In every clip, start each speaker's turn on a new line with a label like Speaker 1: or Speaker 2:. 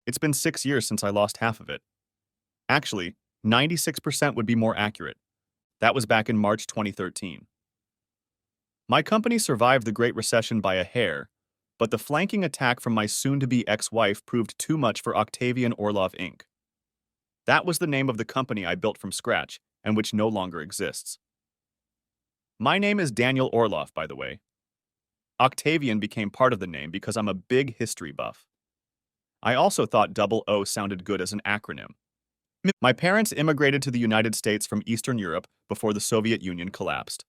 Speaker 1: It's been 6 years since I lost half of it. Actually, 96% would be more accurate. That was back in March 2013. My company survived the Great Recession by a hair, but the flanking attack from my soon-to-be ex-wife proved too much for Octavian Orlov Inc. That was the name of the company I built from scratch and which no longer exists. My name is Daniel Orlov, by the way. Octavian became part of the name because I'm a big history buff. I also thought double O sounded good as an acronym. My parents immigrated to the United States from Eastern Europe before the Soviet Union collapsed.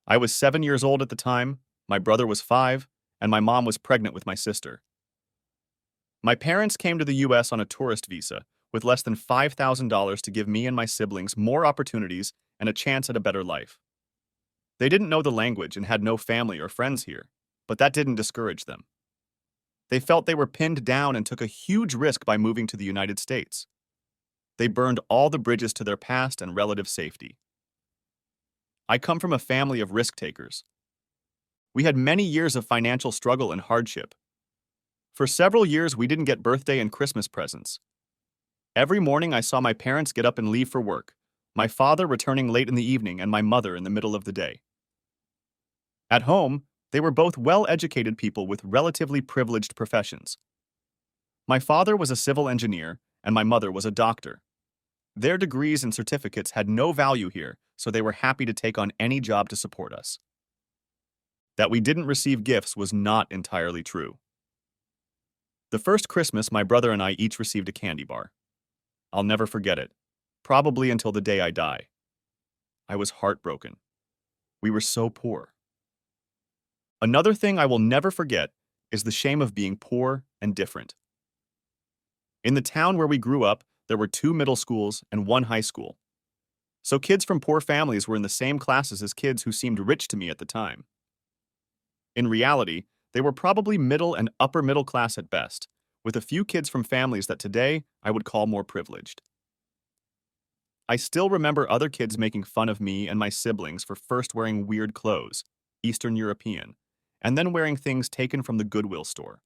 Speaker 1: I was 7 years old at the time, my brother was 5, and my mom was pregnant with my sister. My parents came to the US on a tourist visa with less than $5,000 to give me and my siblings more opportunities and a chance at a better life. They didn't know the language and had no family or friends here, but that didn't discourage them. They felt they were pinned down and took a huge risk by moving to the United States. They burned all the bridges to their past and relative safety. I come from a family of risk takers. We had many years of financial struggle and hardship. For several years, we didn't get birthday and Christmas presents. Every morning, I saw my parents get up and leave for work, my father returning late in the evening and my mother in the middle of the day. At home, they were both well-educated people with relatively privileged professions. My father was a civil engineer, and my mother was a doctor. Their degrees and certificates had no value here, so they were happy to take on any job to support us. That we didn't receive gifts was not entirely true. The first Christmas, my brother and I each received a candy bar. I'll never forget it, probably until the day I die. I was heartbroken. We were so poor. Another thing I will never forget is the shame of being poor and different. In the town where we grew up, there were 2 middle schools and 1 high school. So kids from poor families were in the same classes as kids who seemed rich to me at the time. In reality, they were probably middle and upper middle class at best, with a few kids from families that today I would call more privileged. I still remember other kids making fun of me and my siblings for first wearing weird clothes, Eastern European, and then wearing things taken from the Goodwill store.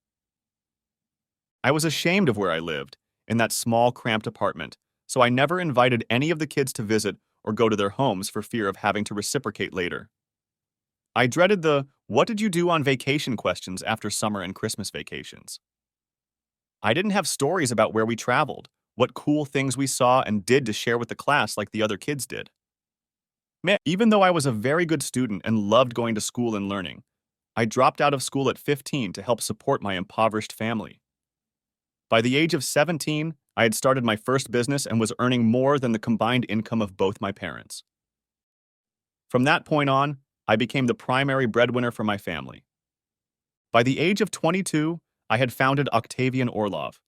Speaker 1: I was ashamed of where I lived, in that small, cramped apartment, so I never invited any of the kids to visit or go to their homes for fear of having to reciprocate later. I dreaded the "what did you do on vacation" questions after summer and Christmas vacations. I didn't have stories about where we traveled, what cool things we saw and did to share with the class like the other kids did. Even though I was a very good student and loved going to school and learning, I dropped out of school at 15 to help support my impoverished family. By the age of 17, I had started my first business and was earning more than the combined income of both my parents. From that point on, I became the primary breadwinner for my family. By the age of 22, I had founded Octavian Orlov.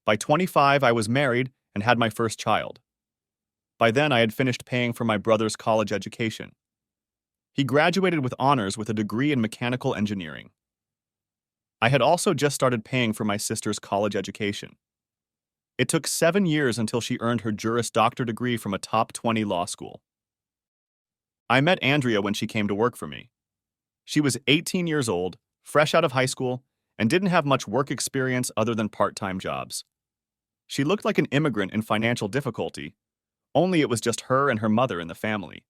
Speaker 1: By 25, I was married and had my first child. By then, I had finished paying for my brother's college education. He graduated with honors with a degree in mechanical engineering. I had also just started paying for my sister's college education. It took 7 years until she earned her Juris Doctor degree from a top 20 law school. I met Andrea when she came to work for me. She was 18 years old, fresh out of high school, and didn't have much work experience other than part-time jobs. She looked like an immigrant in financial difficulty, only it was just her and her mother in the family.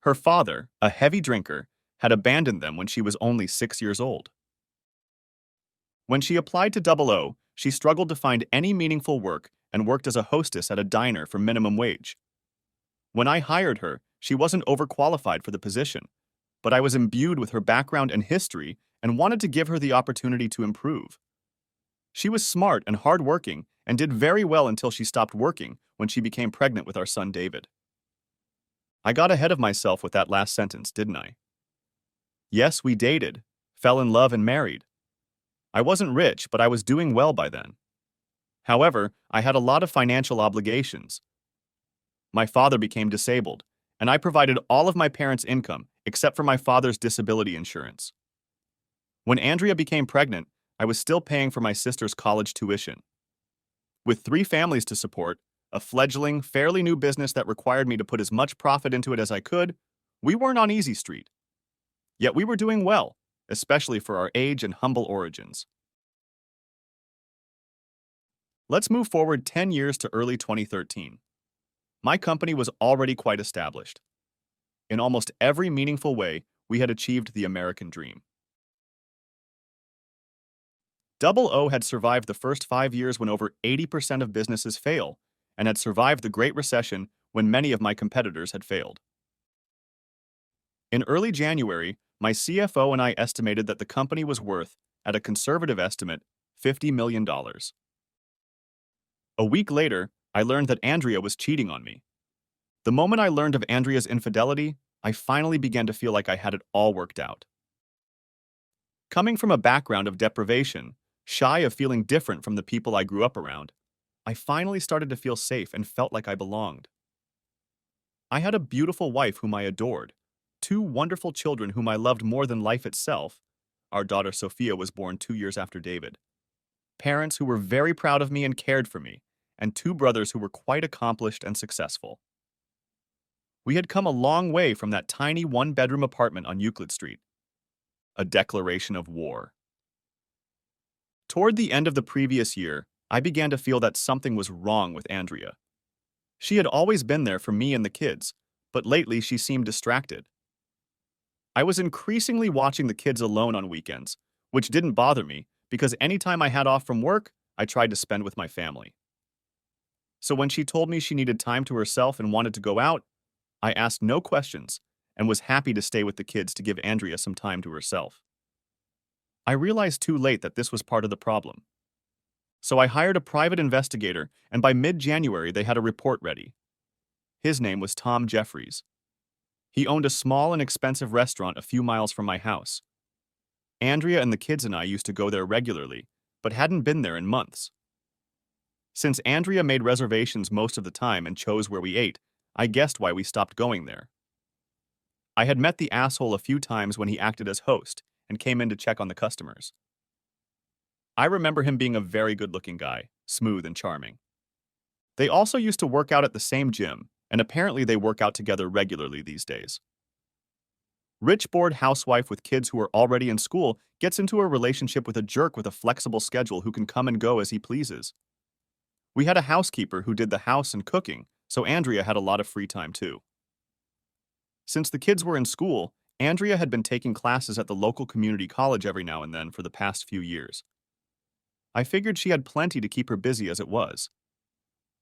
Speaker 1: Her father, a heavy drinker, had abandoned them when she was only 6 years old. When she applied to Double O, she struggled to find any meaningful work and worked as a hostess at a diner for minimum wage. When I hired her, she wasn't overqualified for the position, but I was imbued with her background and history and wanted to give her the opportunity to improve. She was smart and hardworking and did very well until she stopped working when she became pregnant with our son David. I got ahead of myself with that last sentence, didn't I? Yes, we dated, fell in love and married. I wasn't rich, but I was doing well by then. However, I had a lot of financial obligations. My father became disabled, and I provided all of my parents' income except for my father's disability insurance. When Andrea became pregnant, I was still paying for my sister's college tuition. With 3 families to support, a fledgling, fairly new business that required me to put as much profit into it as I could, we weren't on easy street. Yet we were doing well, especially for our age and humble origins. Let's move forward 10 years to early 2013. My company was already quite established. In almost every meaningful way, we had achieved the American dream. Double O had survived the first 5 years when over 80% of businesses fail, and had survived the Great Recession when many of my competitors had failed. In early January, my CFO and I estimated that the company was worth, at a conservative estimate, $50 million. A week later, I learned that Andrea was cheating on me. The moment I learned of Andrea's infidelity, I finally began to feel like I had it all worked out. Coming from a background of deprivation, shy of feeling different from the people I grew up around, I finally started to feel safe and felt like I belonged. I had a beautiful wife whom I adored, two wonderful children whom I loved more than life itself. Our daughter Sophia was born 2 years after David. Parents who were very proud of me and cared for me, and two brothers who were quite accomplished and successful. We had come a long way from that tiny one-bedroom apartment on Euclid Street. A declaration of war. Toward the end of the previous year, I began to feel that something was wrong with Andrea. She had always been there for me and the kids, but lately she seemed distracted. I was increasingly watching the kids alone on weekends, which didn't bother me because anytime I had off from work, I tried to spend with my family. So when she told me she needed time to herself and wanted to go out, I asked no questions and was happy to stay with the kids to give Andrea some time to herself. I realized too late that this was part of the problem. So I hired a private investigator, and by mid-January they had a report ready. His name was Tom Jeffries. He owned a small and expensive restaurant a few miles from my house. Andrea and the kids and I used to go there regularly, but hadn't been there in months. Since Andrea made reservations most of the time and chose where we ate, I guessed why we stopped going there. I had met the asshole a few times when he acted as host and came in to check on the customers. I remember him being a very good-looking guy, smooth and charming. They also used to work out at the same gym, and apparently they work out together regularly these days. Rich bored housewife with kids who are already in school gets into a relationship with a jerk with a flexible schedule who can come and go as he pleases. We had a housekeeper who did the house and cooking, so Andrea had a lot of free time too. Since the kids were in school, Andrea had been taking classes at the local community college every now and then for the past few years. I figured she had plenty to keep her busy as it was.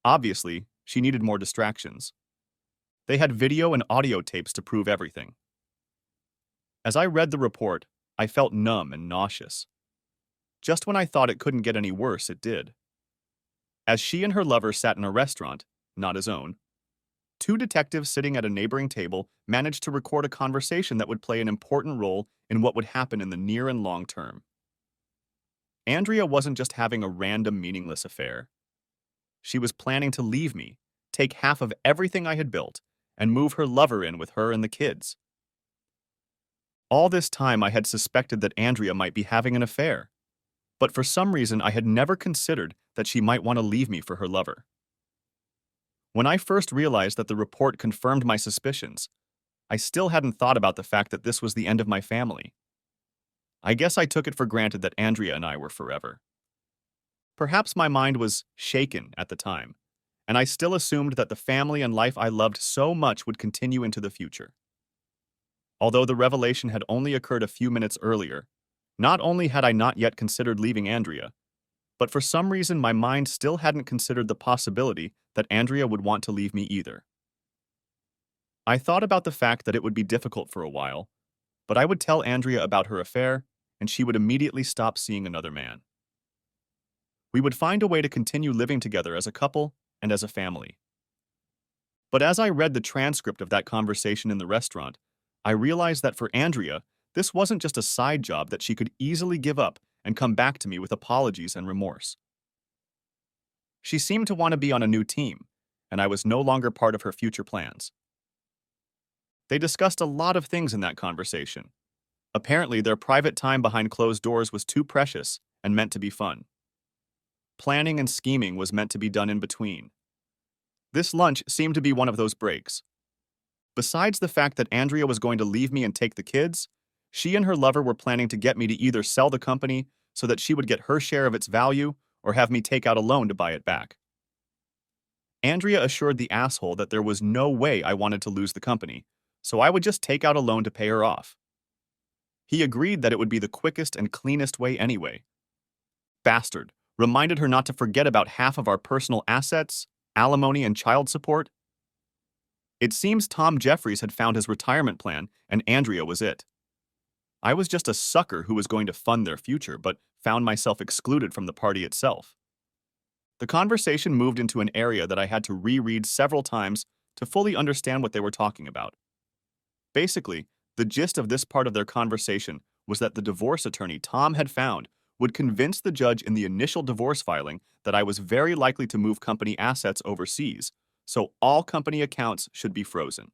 Speaker 1: Obviously, she needed more distractions. They had video and audio tapes to prove everything. As I read the report, I felt numb and nauseous. Just when I thought it couldn't get any worse, it did. As she and her lover sat in a restaurant, not his own, two detectives sitting at a neighboring table managed to record a conversation that would play an important role in what would happen in the near and long term. Andrea wasn't just having a random, meaningless affair. She was planning to leave me, take half of everything I had built, and move her lover in with her and the kids. All this time I had suspected that Andrea might be having an affair, but for some reason I had never considered that she might want to leave me for her lover. When I first realized that the report confirmed my suspicions, I still hadn't thought about the fact that this was the end of my family. I guess I took it for granted that Andrea and I were forever. Perhaps my mind was shaken at the time, and I still assumed that the family and life I loved so much would continue into the future. Although the revelation had only occurred a few minutes earlier, not only had I not yet considered leaving Andrea, but for some reason my mind still hadn't considered the possibility that Andrea would want to leave me either. I thought about the fact that it would be difficult for a while, but I would tell Andrea about her affair, and she would immediately stop seeing another man. We would find a way to continue living together as a couple and as a family. But as I read the transcript of that conversation in the restaurant, I realized that for Andrea, this wasn't just a side job that she could easily give up and come back to me with apologies and remorse. She seemed to want to be on a new team, and I was no longer part of her future plans. They discussed a lot of things in that conversation. Apparently, their private time behind closed doors was too precious and meant to be fun. Planning and scheming was meant to be done in between. This lunch seemed to be one of those breaks. Besides the fact that Andrea was going to leave me and take the kids, she and her lover were planning to get me to either sell the company so that she would get her share of its value or have me take out a loan to buy it back. Andrea assured the asshole that there was no way I wanted to lose the company, so I would just take out a loan to pay her off. He agreed that it would be the quickest and cleanest way anyway. Bastard reminded her not to forget about half of our personal assets, alimony, and child support. It seems Tom Jeffries had found his retirement plan, and Andrea was it. I was just a sucker who was going to fund their future, but found myself excluded from the party itself. The conversation moved into an area that I had to reread several times to fully understand what they were talking about. Basically, the gist of this part of their conversation was that the divorce attorney Tom had found would convince the judge in the initial divorce filing that I was very likely to move company assets overseas, so all company accounts should be frozen.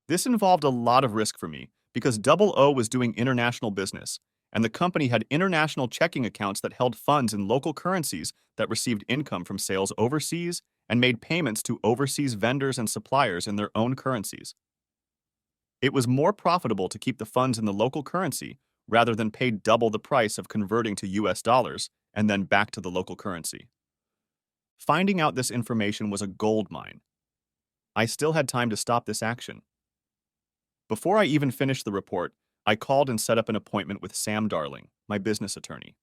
Speaker 1: This involved a lot of risk for me because Double O was doing international business, and the company had international checking accounts that held funds in local currencies that received income from sales overseas and made payments to overseas vendors and suppliers in their own currencies. It was more profitable to keep the funds in the local currency rather than pay double the price of converting to US dollars and then back to the local currency. Finding out this information was a gold mine. I still had time to stop this action. Before I even finished the report, I called and set up an appointment with Sam Darling, my business attorney.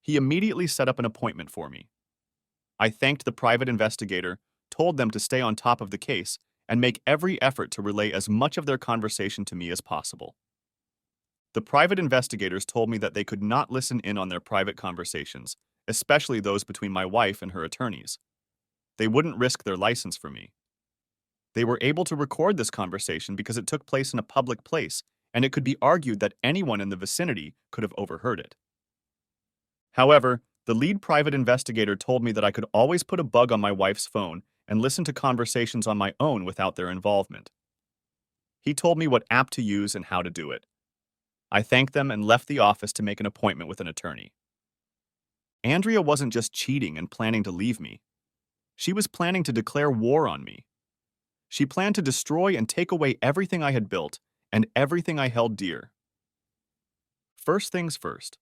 Speaker 1: He immediately set up an appointment for me. I thanked the private investigator, told them to stay on top of the case, and make every effort to relay as much of their conversation to me as possible. The private investigators told me that they could not listen in on their private conversations, especially those between my wife and her attorneys. They wouldn't risk their license for me. They were able to record this conversation because it took place in a public place, and it could be argued that anyone in the vicinity could have overheard it. However, the lead private investigator told me that I could always put a bug on my wife's phone and listen to conversations on my own without their involvement. He told me what app to use and how to do it. I thanked them and left the office to make an appointment with an attorney. Andrea wasn't just cheating and planning to leave me. She was planning to declare war on me. She planned to destroy and take away everything I had built and everything I held dear. First things first.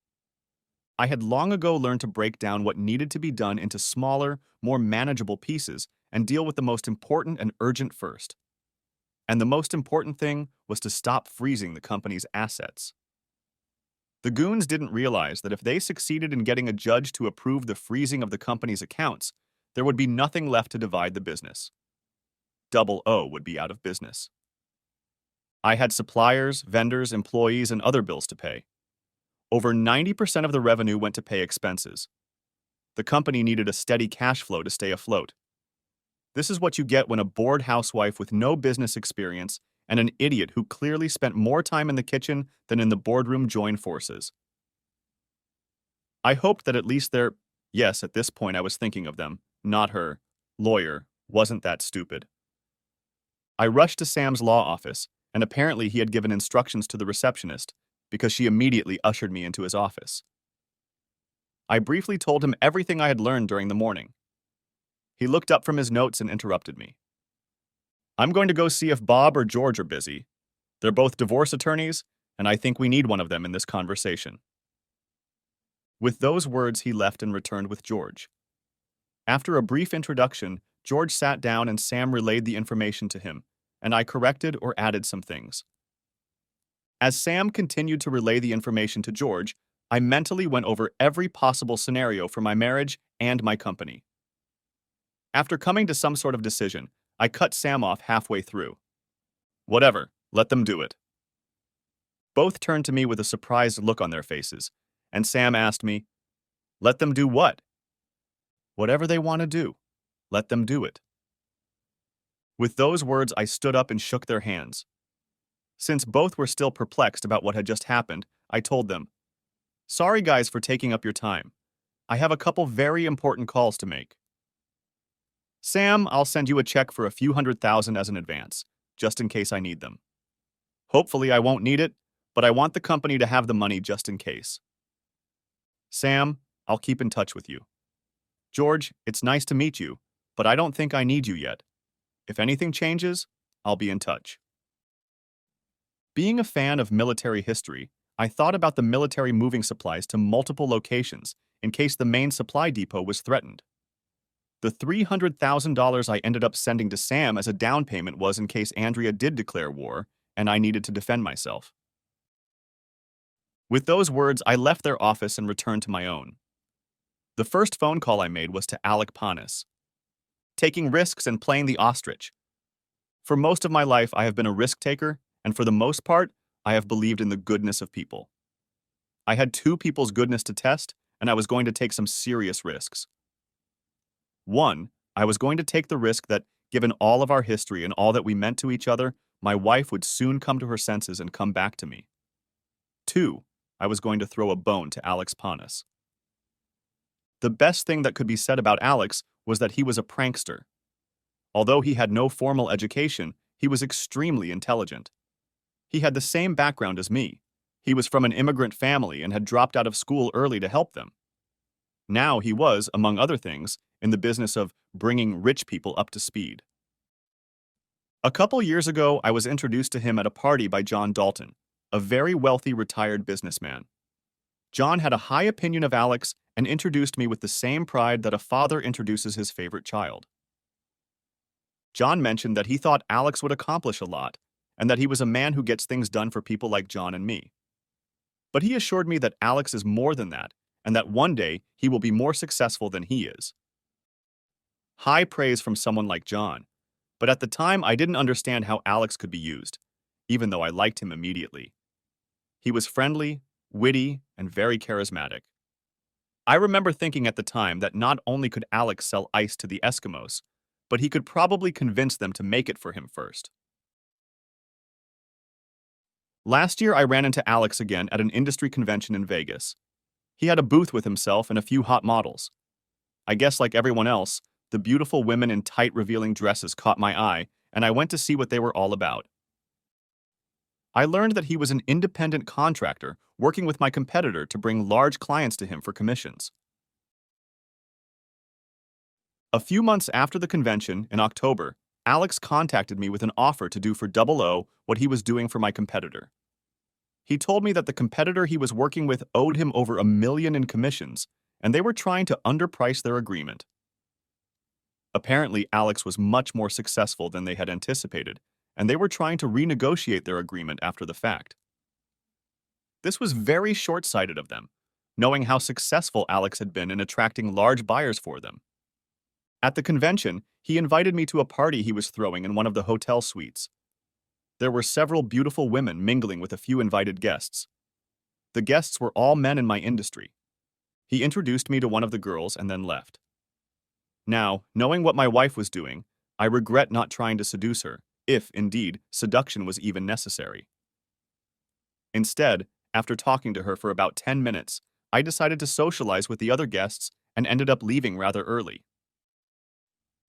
Speaker 1: I had long ago learned to break down what needed to be done into smaller, more manageable pieces and deal with the most important and urgent first. And the most important thing was to stop freezing the company's assets. The goons didn't realize that if they succeeded in getting a judge to approve the freezing of the company's accounts, there would be nothing left to divide the business. Double O would be out of business. I had suppliers, vendors, employees, and other bills to pay. Over 90% of the revenue went to pay expenses. The company needed a steady cash flow to stay afloat. This is what you get when a bored housewife with no business experience and an idiot who clearly spent more time in the kitchen than in the boardroom join forces. I hoped that at least their, yes, at this point I was thinking of them, not her, lawyer, wasn't that stupid. I rushed to Sam's law office, and apparently he had given instructions to the receptionist because she immediately ushered me into his office. I briefly told him everything I had learned during the morning. He looked up from his notes and interrupted me. I'm going to go see if Bob or George are busy. They're both divorce attorneys, and I think we need one of them in this conversation. With those words, he left and returned with George. After a brief introduction, George sat down and Sam relayed the information to him, and I corrected or added some things. As Sam continued to relay the information to George, I mentally went over every possible scenario for my marriage and my company. After coming to some sort of decision, I cut Sam off halfway through. Whatever, let them do it. Both turned to me with a surprised look on their faces, and Sam asked me, let them do what? Whatever they want to do. Let them do it. With those words, I stood up and shook their hands. Since both were still perplexed about what had just happened, I told them, sorry guys for taking up your time. I have a couple very important calls to make. Sam, I'll send you a check for a few $100,000 as an advance, just in case I need them. Hopefully I won't need it, but I want the company to have the money just in case. Sam, I'll keep in touch with you. George, it's nice to meet you, but I don't think I need you yet. If anything changes, I'll be in touch. Being a fan of military history, I thought about the military moving supplies to multiple locations in case the main supply depot was threatened. The $300,000 I ended up sending to Sam as a down payment was in case Andrea did declare war and I needed to defend myself. With those words, I left their office and returned to my own. The first phone call I made was to Alec Panis. Taking risks and playing the ostrich. For most of my life, I have been a risk taker, and for the most part, I have believed in the goodness of people. I had two people's goodness to test, and I was going to take some serious risks. One, I was going to take the risk that, given all of our history and all that we meant to each other, my wife would soon come to her senses and come back to me. Two, I was going to throw a bone to Alex Panis. The best thing that could be said about Alex was that he was a prankster. Although he had no formal education, he was extremely intelligent. He had the same background as me. He was from an immigrant family and had dropped out of school early to help them. Now he was, among other things, in the business of bringing rich people up to speed. A couple years ago, I was introduced to him at a party by John Dalton, a very wealthy retired businessman. John had a high opinion of Alex and introduced me with the same pride that a father introduces his favorite child. John mentioned that he thought Alex would accomplish a lot and that he was a man who gets things done for people like John and me. But he assured me that Alex is more than that and that one day he will be more successful than he is. High praise from someone like John, but at the time I didn't understand how Alex could be used, even though I liked him immediately. He was friendly, witty, and very charismatic. I remember thinking at the time that not only could Alex sell ice to the Eskimos, but he could probably convince them to make it for him first. Last year, I ran into Alex again at an industry convention in Vegas. He had a booth with himself and a few hot models. I guess like everyone else, the beautiful women in tight, revealing dresses caught my eye, and I went to see what they were all about. I learned that he was an independent contractor working with my competitor to bring large clients to him for commissions. A few months after the convention, in October, Alex contacted me with an offer to do for Double O what he was doing for my competitor. He told me that the competitor he was working with owed him over $1 million in commissions, and they were trying to underprice their agreement. Apparently, Alex was much more successful than they had anticipated, and they were trying to renegotiate their agreement after the fact. This was very short-sighted of them, knowing how successful Alex had been in attracting large buyers for them. At the convention, he invited me to a party he was throwing in one of the hotel suites. There were several beautiful women mingling with a few invited guests. The guests were all men in my industry. He introduced me to one of the girls and then left. Now, knowing what my wife was doing, I regret not trying to seduce her, if, indeed, seduction was even necessary. Instead, after talking to her for about 10 minutes, I decided to socialize with the other guests and ended up leaving rather early.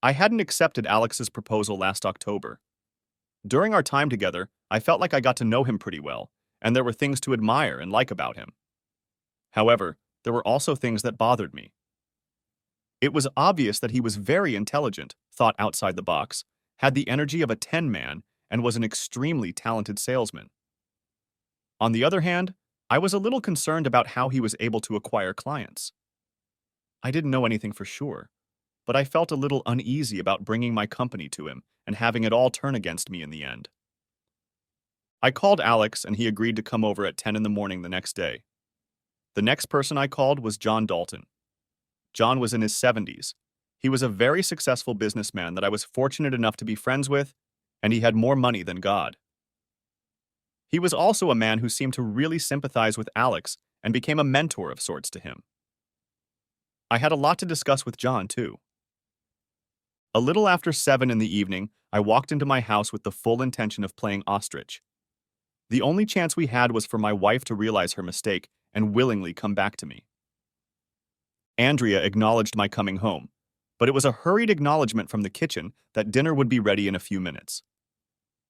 Speaker 1: I hadn't accepted Alex's proposal last October. During our time together, I felt like I got to know him pretty well, and there were things to admire and like about him. However, there were also things that bothered me. It was obvious that he was very intelligent, thought outside the box, had the energy of a 10-man, and was an extremely talented salesman. On the other hand, I was a little concerned about how he was able to acquire clients. I didn't know anything for sure, but I felt a little uneasy about bringing my company to him and having it all turn against me in the end. I called Alex and he agreed to come over at 10 in the morning the next day. The next person I called was John Dalton. John was in his 70s. He was a very successful businessman that I was fortunate enough to be friends with, and he had more money than God. He was also a man who seemed to really sympathize with Alex and became a mentor of sorts to him. I had a lot to discuss with John, too. A little after 7 in the evening, I walked into my house with the full intention of playing ostrich. The only chance we had was for my wife to realize her mistake and willingly come back to me. Andrea acknowledged my coming home, but it was a hurried acknowledgement from the kitchen that dinner would be ready in a few minutes.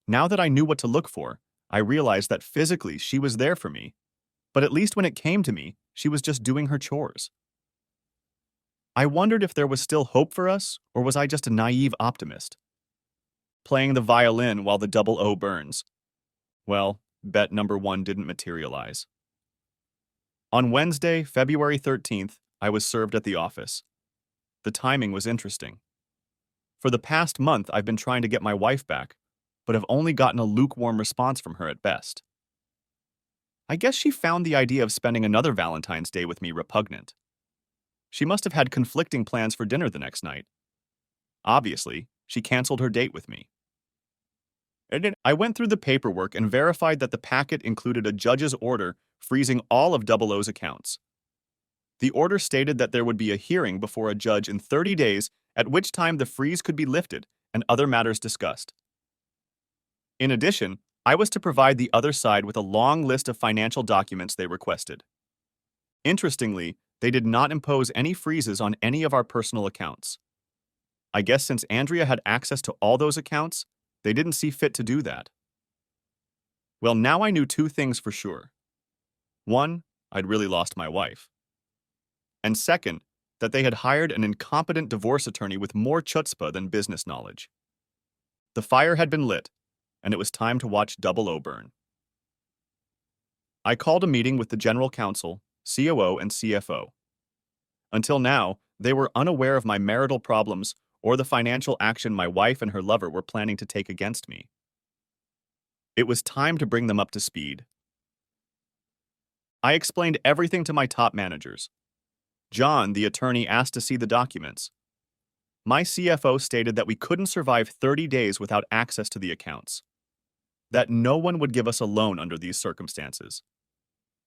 Speaker 1: Now that I knew what to look for, I realized that physically she was there for me, but at least when it came to me, she was just doing her chores. I wondered if there was still hope for us, or was I just a naive optimist? Playing the violin while the double O burns. Well, bet number 1 didn't materialize. On Wednesday, February 13th, I was served at the office. The timing was interesting. For the past month, I've been trying to get my wife back, but have only gotten a lukewarm response from her at best. I guess she found the idea of spending another Valentine's Day with me repugnant. She must have had conflicting plans for dinner the next night. Obviously, she canceled her date with me. I went through the paperwork and verified that the packet included a judge's order freezing all of Double O's accounts. The order stated that there would be a hearing before a judge in 30 days, at which time the freeze could be lifted and other matters discussed. In addition, I was to provide the other side with a long list of financial documents they requested. Interestingly, they did not impose any freezes on any of our personal accounts. I guess since Andrea had access to all those accounts, they didn't see fit to do that. Well, now I knew two things for sure. One, I'd really lost my wife. And second, that they had hired an incompetent divorce attorney with more chutzpah than business knowledge. The fire had been lit, and it was time to watch Double O burn. I called a meeting with the general counsel, COO, and CFO. Until now, they were unaware of my marital problems or the financial action my wife and her lover were planning to take against me. It was time to bring them up to speed. I explained everything to my top managers. John, the attorney, asked to see the documents. My CFO stated that we couldn't survive 30 days without access to the accounts, that no one would give us a loan under these circumstances,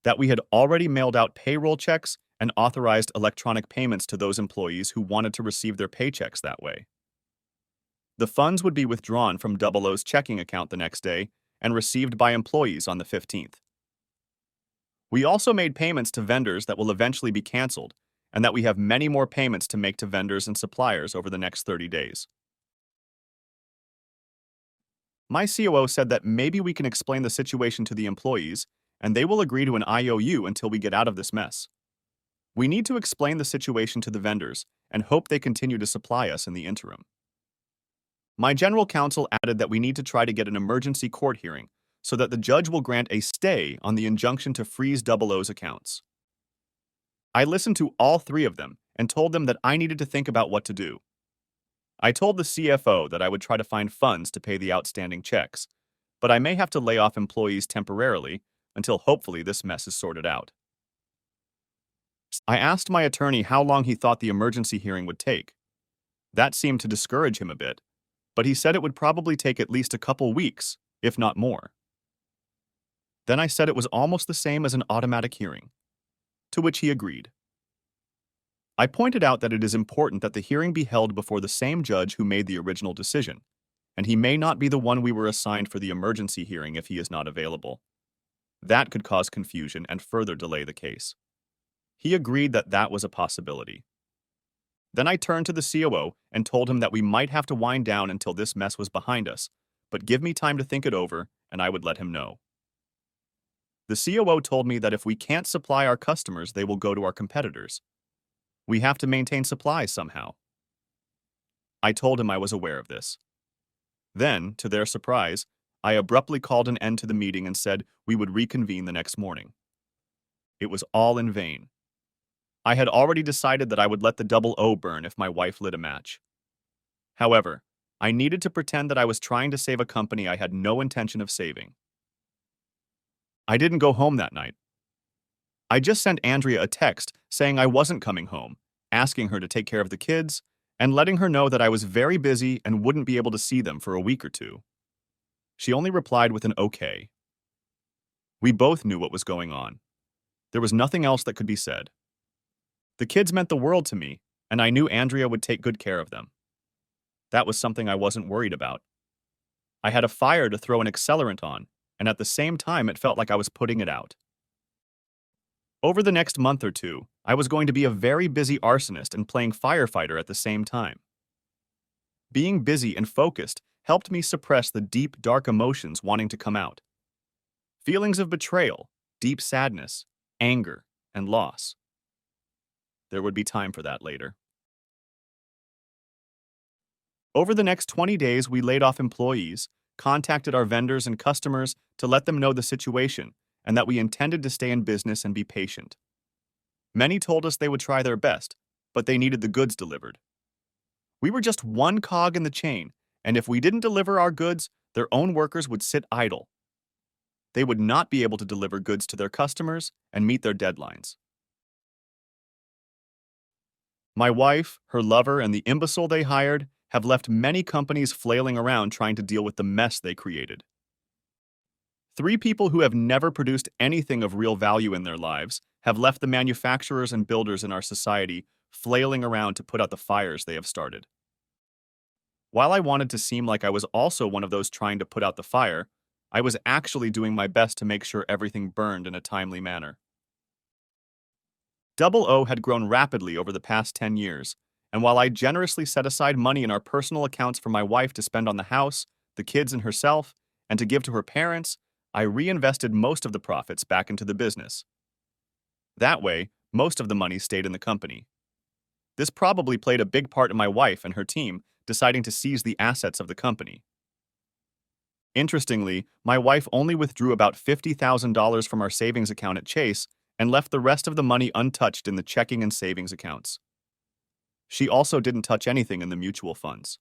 Speaker 1: that we had already mailed out payroll checks and authorized electronic payments to those employees who wanted to receive their paychecks that way. The funds would be withdrawn from Double O's checking account the next day and received by employees on the 15th. We also made payments to vendors that will eventually be canceled, and that we have many more payments to make to vendors and suppliers over the next 30 days. My COO said that maybe we can explain the situation to the employees, and they will agree to an IOU until we get out of this mess. We need to explain the situation to the vendors and hope they continue to supply us in the interim. My general counsel added that we need to try to get an emergency court hearing so that the judge will grant a stay on the injunction to freeze Double O's accounts. I listened to all three of them and told them that I needed to think about what to do. I told the CFO that I would try to find funds to pay the outstanding checks, but I may have to lay off employees temporarily until hopefully this mess is sorted out. I asked my attorney how long he thought the emergency hearing would take. That seemed to discourage him a bit, but he said it would probably take at least a couple weeks, if not more. Then I said it was almost the same as an automatic hearing, to which he agreed. I pointed out that it is important that the hearing be held before the same judge who made the original decision, and he may not be the one we were assigned for the emergency hearing if he is not available. That could cause confusion and further delay the case. He agreed that that was a possibility. Then I turned to the COO and told him that we might have to wind down until this mess was behind us, but give me time to think it over, and I would let him know. The COO told me that if we can't supply our customers, they will go to our competitors. We have to maintain supplies somehow. I told him I was aware of this. Then, to their surprise, I abruptly called an end to the meeting and said we would reconvene the next morning. It was all in vain. I had already decided that I would let the Double O burn if my wife lit a match. However, I needed to pretend that I was trying to save a company I had no intention of saving. I didn't go home that night. I just sent Andrea a text saying I wasn't coming home, asking her to take care of the kids, and letting her know that I was very busy and wouldn't be able to see them for a week or two. She only replied with an okay. We both knew what was going on. There was nothing else that could be said. The kids meant the world to me, and I knew Andrea would take good care of them. That was something I wasn't worried about. I had a fire to throw an accelerant on, and at the same time it felt like I was putting it out. Over the next month or two, I was going to be a very busy arsonist and playing firefighter at the same time. Being busy and focused helped me suppress the deep, dark emotions wanting to come out. Feelings of betrayal, deep sadness, anger, and loss. There would be time for that later. Over the next 20 days, we laid off employees, contacted our vendors and customers to let them know the situation and that we intended to stay in business and be patient. Many told us they would try their best, but they needed the goods delivered. We were just one cog in the chain, and if we didn't deliver our goods, their own workers would sit idle. They would not be able to deliver goods to their customers and meet their deadlines. My wife, her lover, and the imbecile they hired have left many companies flailing around trying to deal with the mess they created. Three people who have never produced anything of real value in their lives have left the manufacturers and builders in our society flailing around to put out the fires they have started. While I wanted to seem like I was also one of those trying to put out the fire, I was actually doing my best to make sure everything burned in a timely manner. Double O had grown rapidly over the past 10 years, and while I generously set aside money in our personal accounts for my wife to spend on the house, the kids, and herself, and to give to her parents, I reinvested most of the profits back into the business. That way, most of the money stayed in the company. This probably played a big part in my wife and her team deciding to seize the assets of the company. Interestingly, my wife only withdrew about $50,000 from our savings account at Chase and left the rest of the money untouched in the checking and savings accounts. She also didn't touch anything in the mutual funds.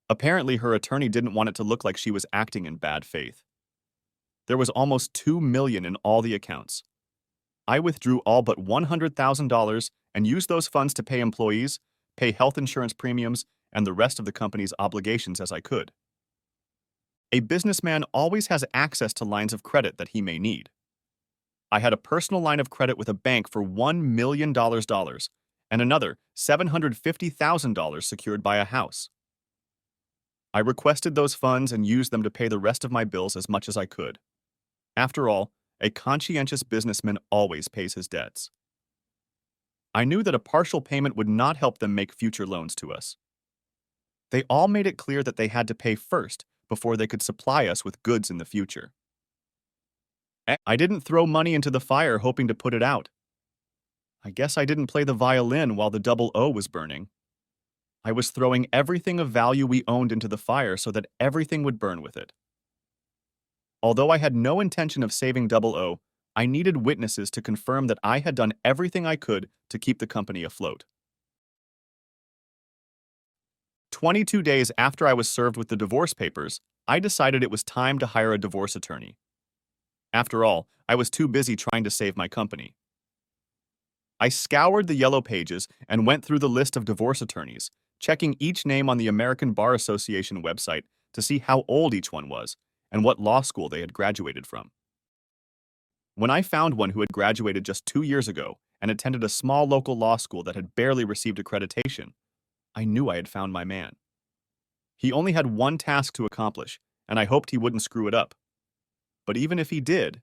Speaker 1: Apparently, her attorney didn't want it to look like she was acting in bad faith. There was almost $2 million in all the accounts. I withdrew all but $100,000 and used those funds to pay employees, pay health insurance premiums, and the rest of the company's obligations as I could. A businessman always has access to lines of credit that he may need. I had a personal line of credit with a bank for $1 million and another $750,000 secured by a house. I requested those funds and used them to pay the rest of my bills as much as I could. After all, a conscientious businessman always pays his debts. I knew that a partial payment would not help them make future loans to us. They all made it clear that they had to pay first before they could supply us with goods in the future. I didn't throw money into the fire hoping to put it out. I guess I didn't play the violin while the double O was burning. I was throwing everything of value we owned into the fire so that everything would burn with it. Although I had no intention of saving double O, I needed witnesses to confirm that I had done everything I could to keep the company afloat. 22 days after I was served with the divorce papers, I decided it was time to hire a divorce attorney. After all, I was too busy trying to save my company. I scoured the yellow pages and went through the list of divorce attorneys, checking each name on the American Bar Association website to see how old each one was and what law school they had graduated from. When I found one who had graduated just 2 years ago and attended a small local law school that had barely received accreditation, I knew I had found my man. He only had one task to accomplish, and I hoped he wouldn't screw it up. But even if he did,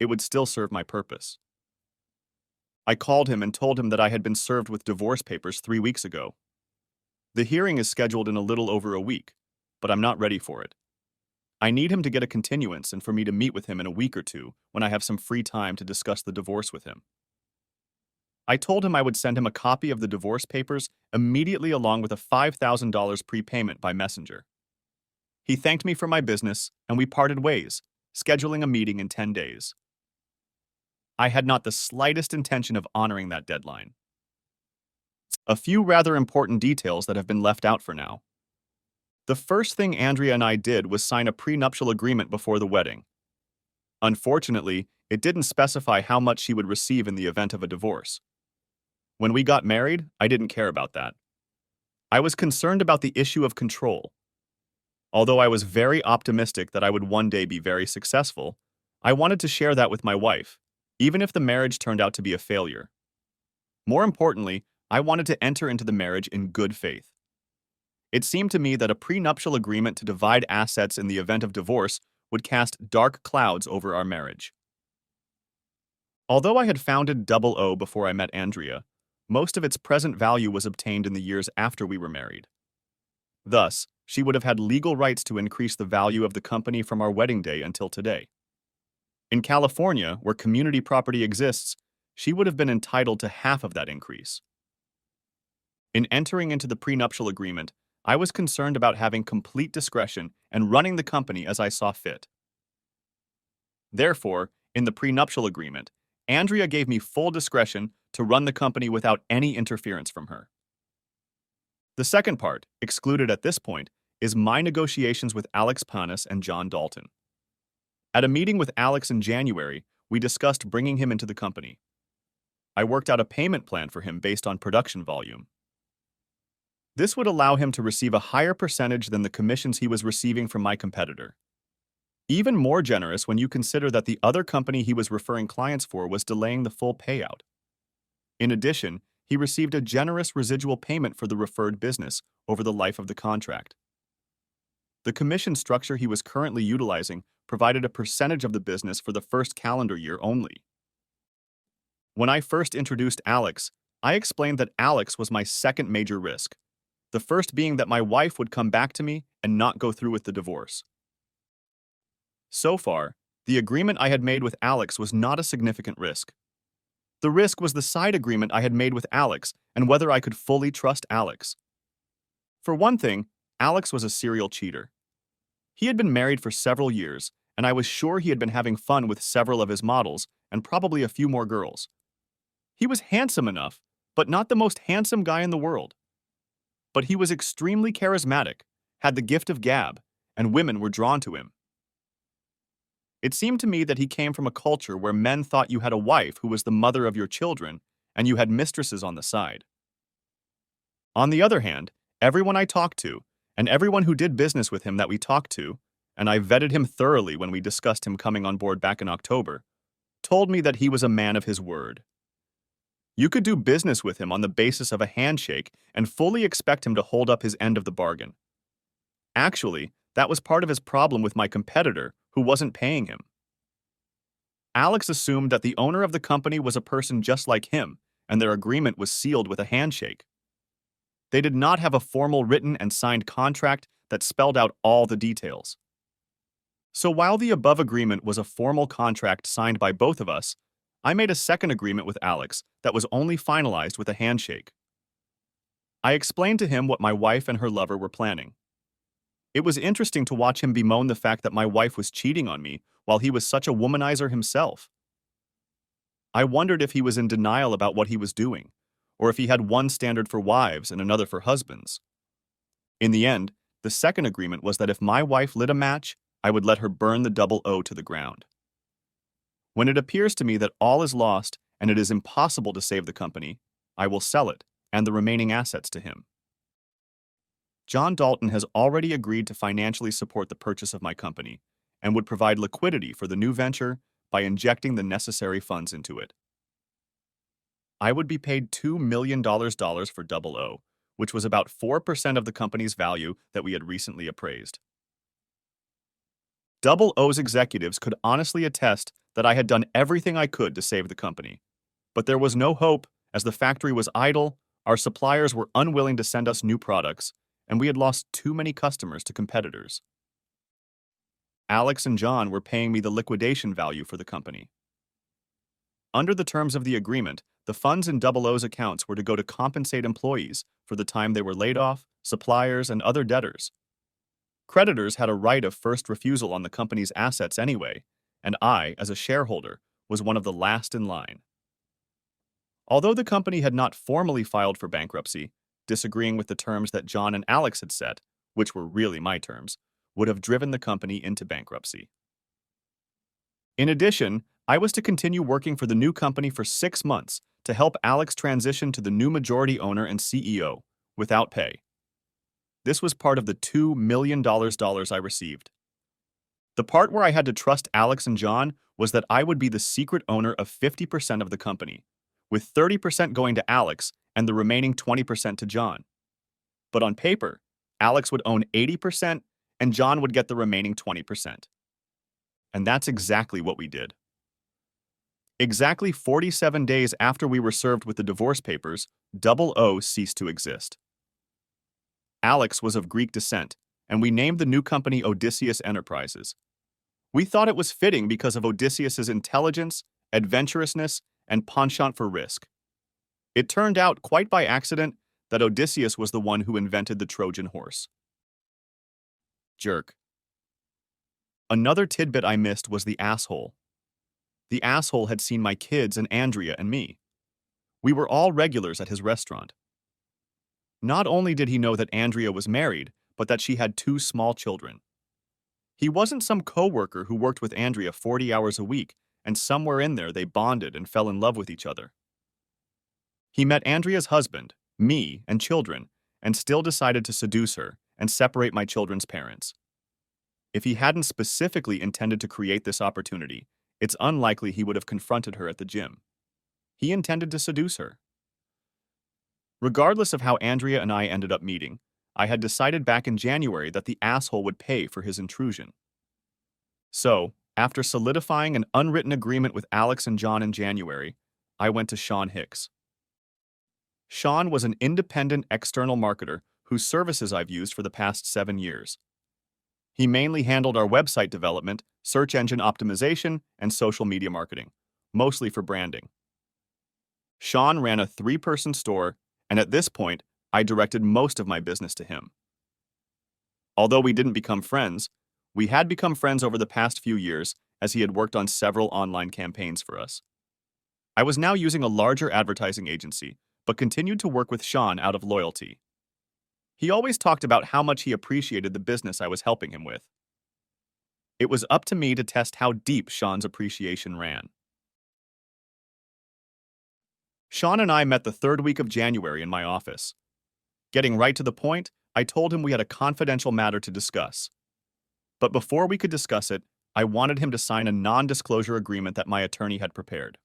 Speaker 1: it would still serve my purpose. I called him and told him that I had been served with divorce papers 3 weeks ago. The hearing is scheduled in a little over a week, but I'm not ready for it. I need him to get a continuance and for me to meet with him in a week or two when I have some free time to discuss the divorce with him. I told him I would send him a copy of the divorce papers immediately along with a $5,000 prepayment by messenger. He thanked me for my business, and we parted ways, scheduling a meeting in 10 days. I had not the slightest intention of honoring that deadline. A few rather important details that have been left out for now. The first thing Andrea and I did was sign a prenuptial agreement before the wedding. Unfortunately, it didn't specify how much she would receive in the event of a divorce. When we got married, I didn't care about that. I was concerned about the issue of control. Although I was very optimistic that I would one day be very successful, I wanted to share that with my wife, even if the marriage turned out to be a failure. More importantly, I wanted to enter into the marriage in good faith. It seemed to me that a prenuptial agreement to divide assets in the event of divorce would cast dark clouds over our marriage. Although I had founded Double O before I met Andrea, most of its present value was obtained in the years after we were married. Thus, she would have had legal rights to increase the value of the company from our wedding day until today. In California, where community property exists, she would have been entitled to half of that increase. In entering into the prenuptial agreement, I was concerned about having complete discretion and running the company as I saw fit. Therefore, in the prenuptial agreement, Andrea gave me full discretion to run the company without any interference from her. The second part, excluded at this point, is my negotiations with Alex Panis and John Dalton. At a meeting with Alex in January, we discussed bringing him into the company. I worked out a payment plan for him based on production volume. This would allow him to receive a higher percentage than the commissions he was receiving from my competitor. Even more generous when you consider that the other company he was referring clients for was delaying the full payout. In addition, he received a generous residual payment for the referred business over the life of the contract. The commission structure he was currently utilizing provided a percentage of the business for the first calendar year only. When I first introduced Alex, I explained that Alex was my second major risk, the first being that my wife would come back to me and not go through with the divorce. So far, the agreement I had made with Alex was not a significant risk. The risk was the side agreement I had made with Alex and whether I could fully trust Alex. For one thing, Alex was a serial cheater. He had been married for several years, and I was sure he had been having fun with several of his models and probably a few more girls. He was handsome enough, but not the most handsome guy in the world. But he was extremely charismatic, had the gift of gab, and women were drawn to him. It seemed to me that he came from a culture where men thought you had a wife who was the mother of your children, and you had mistresses on the side. On the other hand, everyone I talked to, and everyone who did business with him that we talked to, and I vetted him thoroughly when we discussed him coming on board back in October, told me that he was a man of his word. You could do business with him on the basis of a handshake and fully expect him to hold up his end of the bargain. Actually, that was part of his problem with my competitor, who wasn't paying him. Alex assumed that the owner of the company was a person just like him, and their agreement was sealed with a handshake. They did not have a formal written and signed contract that spelled out all the details. So while the above agreement was a formal contract signed by both of us, I made a second agreement with Alex that was only finalized with a handshake. I explained to him what my wife and her lover were planning. It was interesting to watch him bemoan the fact that my wife was cheating on me while he was such a womanizer himself. I wondered if he was in denial about what he was doing, or if he had one standard for wives and another for husbands. In the end, the second agreement was that if my wife lit a match, I would let her burn the double O to the ground. When it appears to me that all is lost and it is impossible to save the company, I will sell it and the remaining assets to him. John Dalton has already agreed to financially support the purchase of my company and would provide liquidity for the new venture by injecting the necessary funds into it. I would be paid $2 million for double O, which was about 4% of the company's value that we had recently appraised. Double O's executives could honestly attest that I had done everything I could to save the company. But there was no hope, as the factory was idle, our suppliers were unwilling to send us new products, and we had lost too many customers to competitors. Alex and John were paying me the liquidation value for the company. Under the terms of the agreement, the funds in Double O's accounts were to go to compensate employees for the time they were laid off, suppliers, and other debtors. Creditors had a right of first refusal on the company's assets anyway, and I, as a shareholder, was one of the last in line. Although the company had not formally filed for bankruptcy, disagreeing with the terms that John and Alex had set, which were really my terms, would have driven the company into bankruptcy. In addition, I was to continue working for the new company for 6 months to help Alex transition to the new majority owner and CEO, without pay. This was part of the $2 million I received. The part where I had to trust Alex and John was that I would be the secret owner of 50% of the company, with 30% going to Alex and the remaining 20% to John. But on paper, Alex would own 80% and John would get the remaining 20%. And that's exactly what we did. Exactly 47 days after we were served with the divorce papers, Double O ceased to exist. Alex was of Greek descent, and we named the new company Odysseus Enterprises. We thought it was fitting because of Odysseus's intelligence, adventurousness, and penchant for risk. It turned out, quite by accident, that Odysseus was the one who invented the Trojan horse. Jerk. Another tidbit I missed was the asshole. The asshole had seen my kids and Andrea and me. We were all regulars at his restaurant. Not only did he know that Andrea was married, but that she had two small children. He wasn't some coworker who worked with Andrea 40 hours a week, and somewhere in there they bonded and fell in love with each other. He met Andrea's husband, me, and children, and still decided to seduce her and separate my children's parents. If he hadn't specifically intended to create this opportunity, it's unlikely he would have confronted her at the gym. He intended to seduce her. Regardless of how Andrea and I ended up meeting, I had decided back in January that the asshole would pay for his intrusion. So, after solidifying an unwritten agreement with Alex and John in January, I went to Sean Hicks. Sean was an independent external marketer whose services I've used for the past 7 years. He mainly handled our website development, search engine optimization, and social media marketing, mostly for branding. Sean ran a 3-person store, and at this point, I directed most of my business to him. Although we didn't become friends, we had become friends over the past few years as he had worked on several online campaigns for us. I was now using a larger advertising agency, but continued to work with Sean out of loyalty. He always talked about how much he appreciated the business I was helping him with. It was up to me to test how deep Sean's appreciation ran. Sean and I met the 3rd week of January in my office. Getting right to the point, I told him we had a confidential matter to discuss. But before we could discuss it, I wanted him to sign a non-disclosure agreement that my attorney had prepared.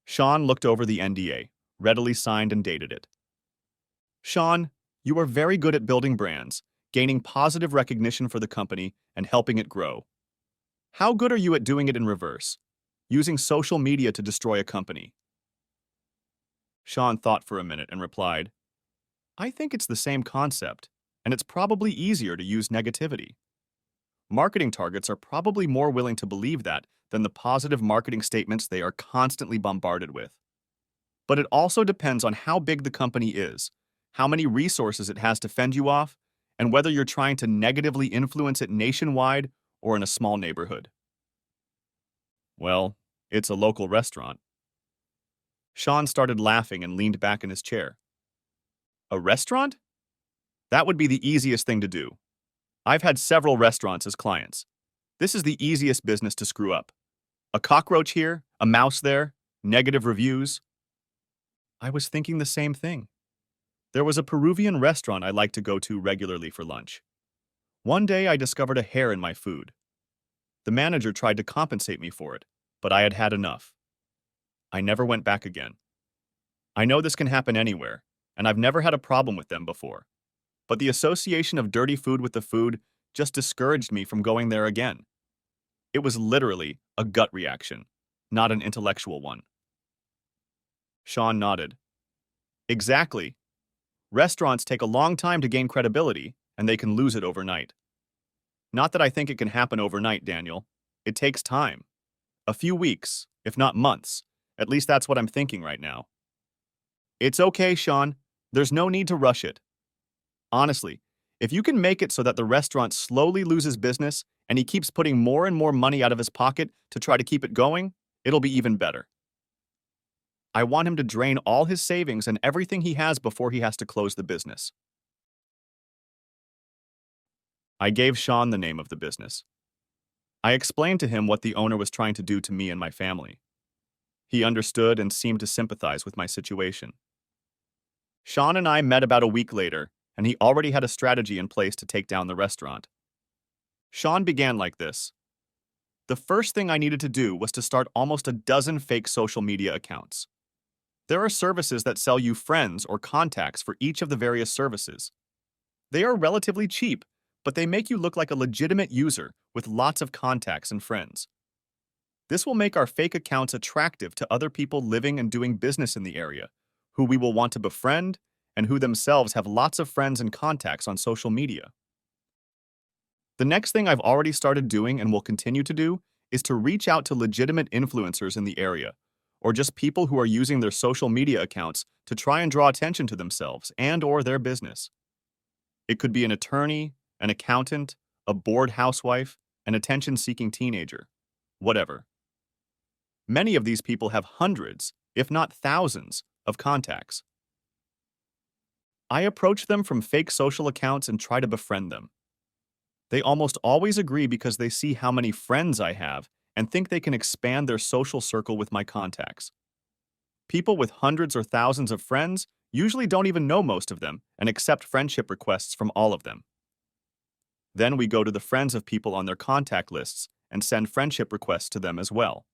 Speaker 1: Sean looked over the NDA, readily signed and dated it. Sean, you are very good at building brands, gaining positive recognition for the company, and helping it grow. How good are you at doing it in reverse, using social media to destroy a company? Sean thought for a minute and replied, I think it's the same concept, and it's probably easier to use negativity. Marketing targets are probably more willing to believe that than the positive marketing statements they are constantly bombarded with. But it also depends on how big the company is, how many resources it has to fend you off, and whether you're trying to negatively influence it nationwide or in a small neighborhood. Well, it's a local restaurant. Sean started laughing and leaned back in his chair. A restaurant? That would be the easiest thing to do. I've had several restaurants as clients. This is the easiest business to screw up. A cockroach here, a mouse there, negative reviews. I was thinking the same thing. There was a Peruvian restaurant I liked to go to regularly for lunch. One day I discovered a hair in my food. The manager tried to compensate me for it, but I had had enough. I never went back again. I know this can happen anywhere, and I've never had a problem with them before. But the association of dirty food with the food just discouraged me from going there again. It was literally a gut reaction, not an intellectual one. Sean nodded. Exactly. Restaurants take a long time to gain credibility, and they can lose it overnight. Not that I think it can happen overnight, Daniel. It takes time. A few weeks, if not months. At least that's what I'm thinking right now. It's okay, Sean. There's no need to rush it. Honestly, if you can make it so that the restaurant slowly loses business and he keeps putting more and more money out of his pocket to try to keep it going, it'll be even better. I want him to drain all his savings and everything he has before he has to close the business. I gave Sean the name of the business. I explained to him what the owner was trying to do to me and my family. He understood and seemed to sympathize with my situation. Sean and I met about a week later, and he already had a strategy in place to take down the restaurant. Sean began like this. The first thing I needed to do was to start almost a dozen fake social media accounts. There are services that sell you friends or contacts for each of the various services. They are relatively cheap, but they make you look like a legitimate user with lots of contacts and friends. This will make our fake accounts attractive to other people living and doing business in the area, who we will want to befriend and who themselves have lots of friends and contacts on social media. The next thing I've already started doing and will continue to do is to reach out to legitimate influencers in the area, or just people who are using their social media accounts to try and draw attention to themselves and/or their business. It could be an attorney, an accountant, a bored housewife, an attention-seeking teenager, whatever. Many of these people have hundreds, if not thousands, of contacts. I approach them from fake social accounts and try to befriend them. They almost always agree because they see how many friends I have and think they can expand their social circle with my contacts. People with hundreds or thousands of friends usually don't even know most of them and accept friendship requests from all of them. Then we go to the friends of people on their contact lists and send friendship requests to them as well.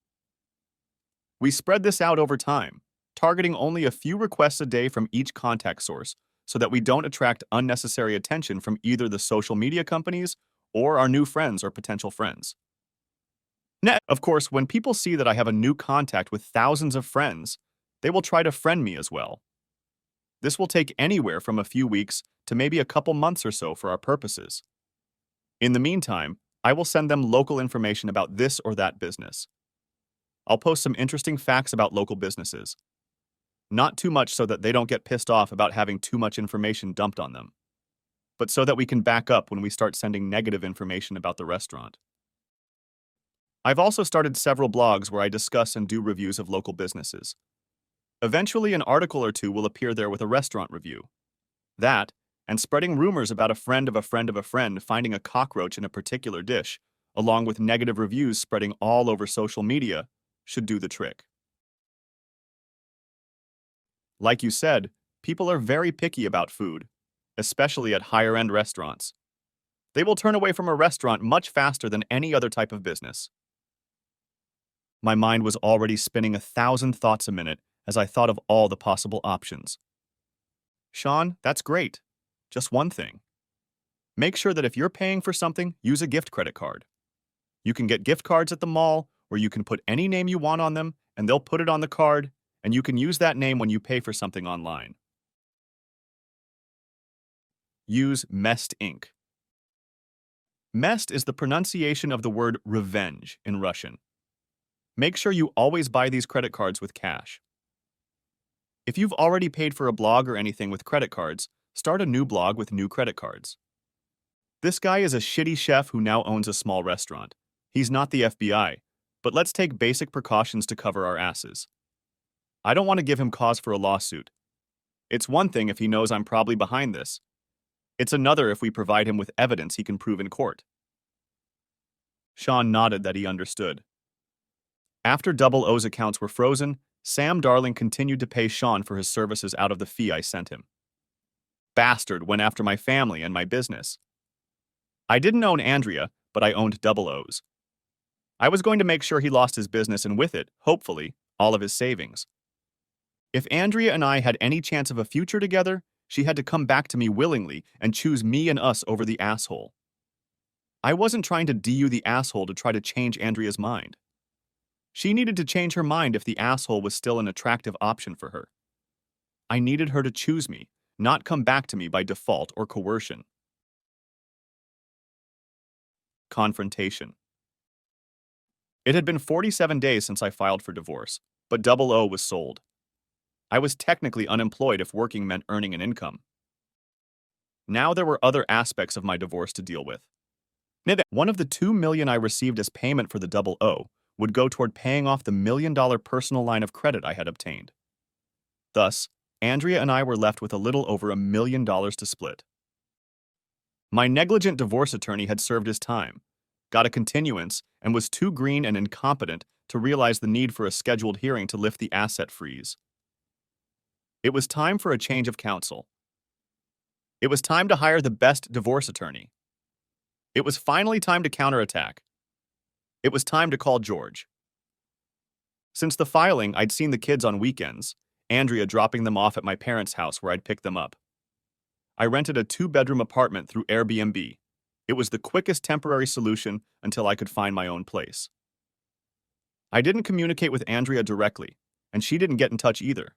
Speaker 1: We spread this out over time, targeting only a few requests a day from each contact source so that we don't attract unnecessary attention from either the social media companies or our new friends or potential friends. Of course, when people see that I have a new contact with thousands of friends, they will try to friend me as well. This will take anywhere from a few weeks to maybe a couple months or so for our purposes. In the meantime, I will send them local information about this or that business. I'll post some interesting facts about local businesses. Not too much so that they don't get pissed off about having too much information dumped on them, but so that we can back up when we start sending negative information about the restaurant. I've also started several blogs where I discuss and do reviews of local businesses. Eventually, an article or two will appear there with a restaurant review. That, and spreading rumors about a friend of a friend of a friend finding a cockroach in a particular dish, along with negative reviews spreading all over social media, should do the trick. Like you said, people are very picky about food, especially at higher-end restaurants. They will turn away from a restaurant much faster than any other type of business. My mind was already spinning 1,000 thoughts a minute as I thought of all the possible options. Sean, that's great. Just one thing. Make sure that if you're paying for something, use a gift credit card. You can get gift cards at the mall where you can put any name you want on them and they'll put it on the card, and you can use that name when you pay for something online. Use Mest Inc. Mest is the pronunciation of the word revenge in Russian. Make sure you always buy these credit cards with cash. If you've already paid for a blog or anything with credit cards, start a new blog with new credit cards. This guy is a shitty chef who now owns a small restaurant. He's not the FBI, but let's take basic precautions to cover our asses. I don't want to give him cause for a lawsuit. It's one thing if he knows I'm probably behind this. It's another if we provide him with evidence he can prove in court. Sean nodded that he understood. After Double O's accounts were frozen, Sam Darling continued to pay Sean for his services out of the fee I sent him. Bastard went after my family and my business. I didn't own Andrea, but I owned Double O's. I was going to make sure he lost his business and with it, hopefully, all of his savings. If Andrea and I had any chance of a future together, she had to come back to me willingly and choose me and us over the asshole. I wasn't trying to DU the asshole to try to change Andrea's mind. She needed to change her mind if the asshole was still an attractive option for her. I needed her to choose me, not come back to me by default or coercion. Confrontation. It had been 47 days since I filed for divorce, but Double O was sold. I was technically unemployed if working meant earning an income. Now there were other aspects of my divorce to deal with. One of the $2 million I received as payment for the Double O would go toward paying off the $1 million personal line of credit I had obtained. Thus, Andrea and I were left with a little over $1 million to split. My negligent divorce attorney had served his time, got a continuance, and was too green and incompetent to realize the need for a scheduled hearing to lift the asset freeze. It was time for a change of counsel. It was time to hire the best divorce attorney. It was finally time to counterattack. It was time to call George. Since the filing, I'd seen the kids on weekends, Andrea dropping them off at my parents' house where I'd pick them up. I rented a 2-bedroom apartment through Airbnb. It was the quickest temporary solution until I could find my own place. I didn't communicate with Andrea directly, and she didn't get in touch either.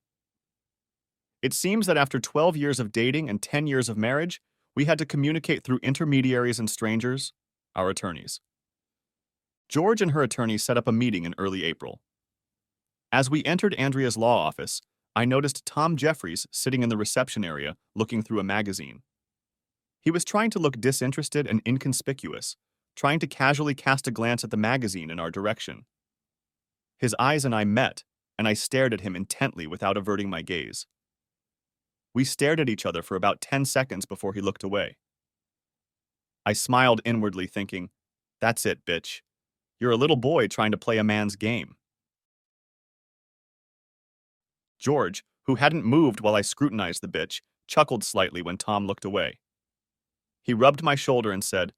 Speaker 1: It seems that after 12 years of dating and 10 years of marriage, we had to communicate through intermediaries and strangers, our attorneys. George and her attorney set up a meeting in early April. As we entered Andrea's law office, I noticed Tom Jeffries sitting in the reception area looking through a magazine. He was trying to look disinterested and inconspicuous, trying to casually cast a glance at the magazine in our direction. His eyes and I met, and I stared at him intently without averting my gaze. We stared at each other for about 10 seconds before he looked away. I smiled inwardly, thinking, "That's it, bitch. You're a little boy trying to play a man's game." George, who hadn't moved while I scrutinized the bitch, chuckled slightly when Tom looked away. He rubbed my shoulder and said,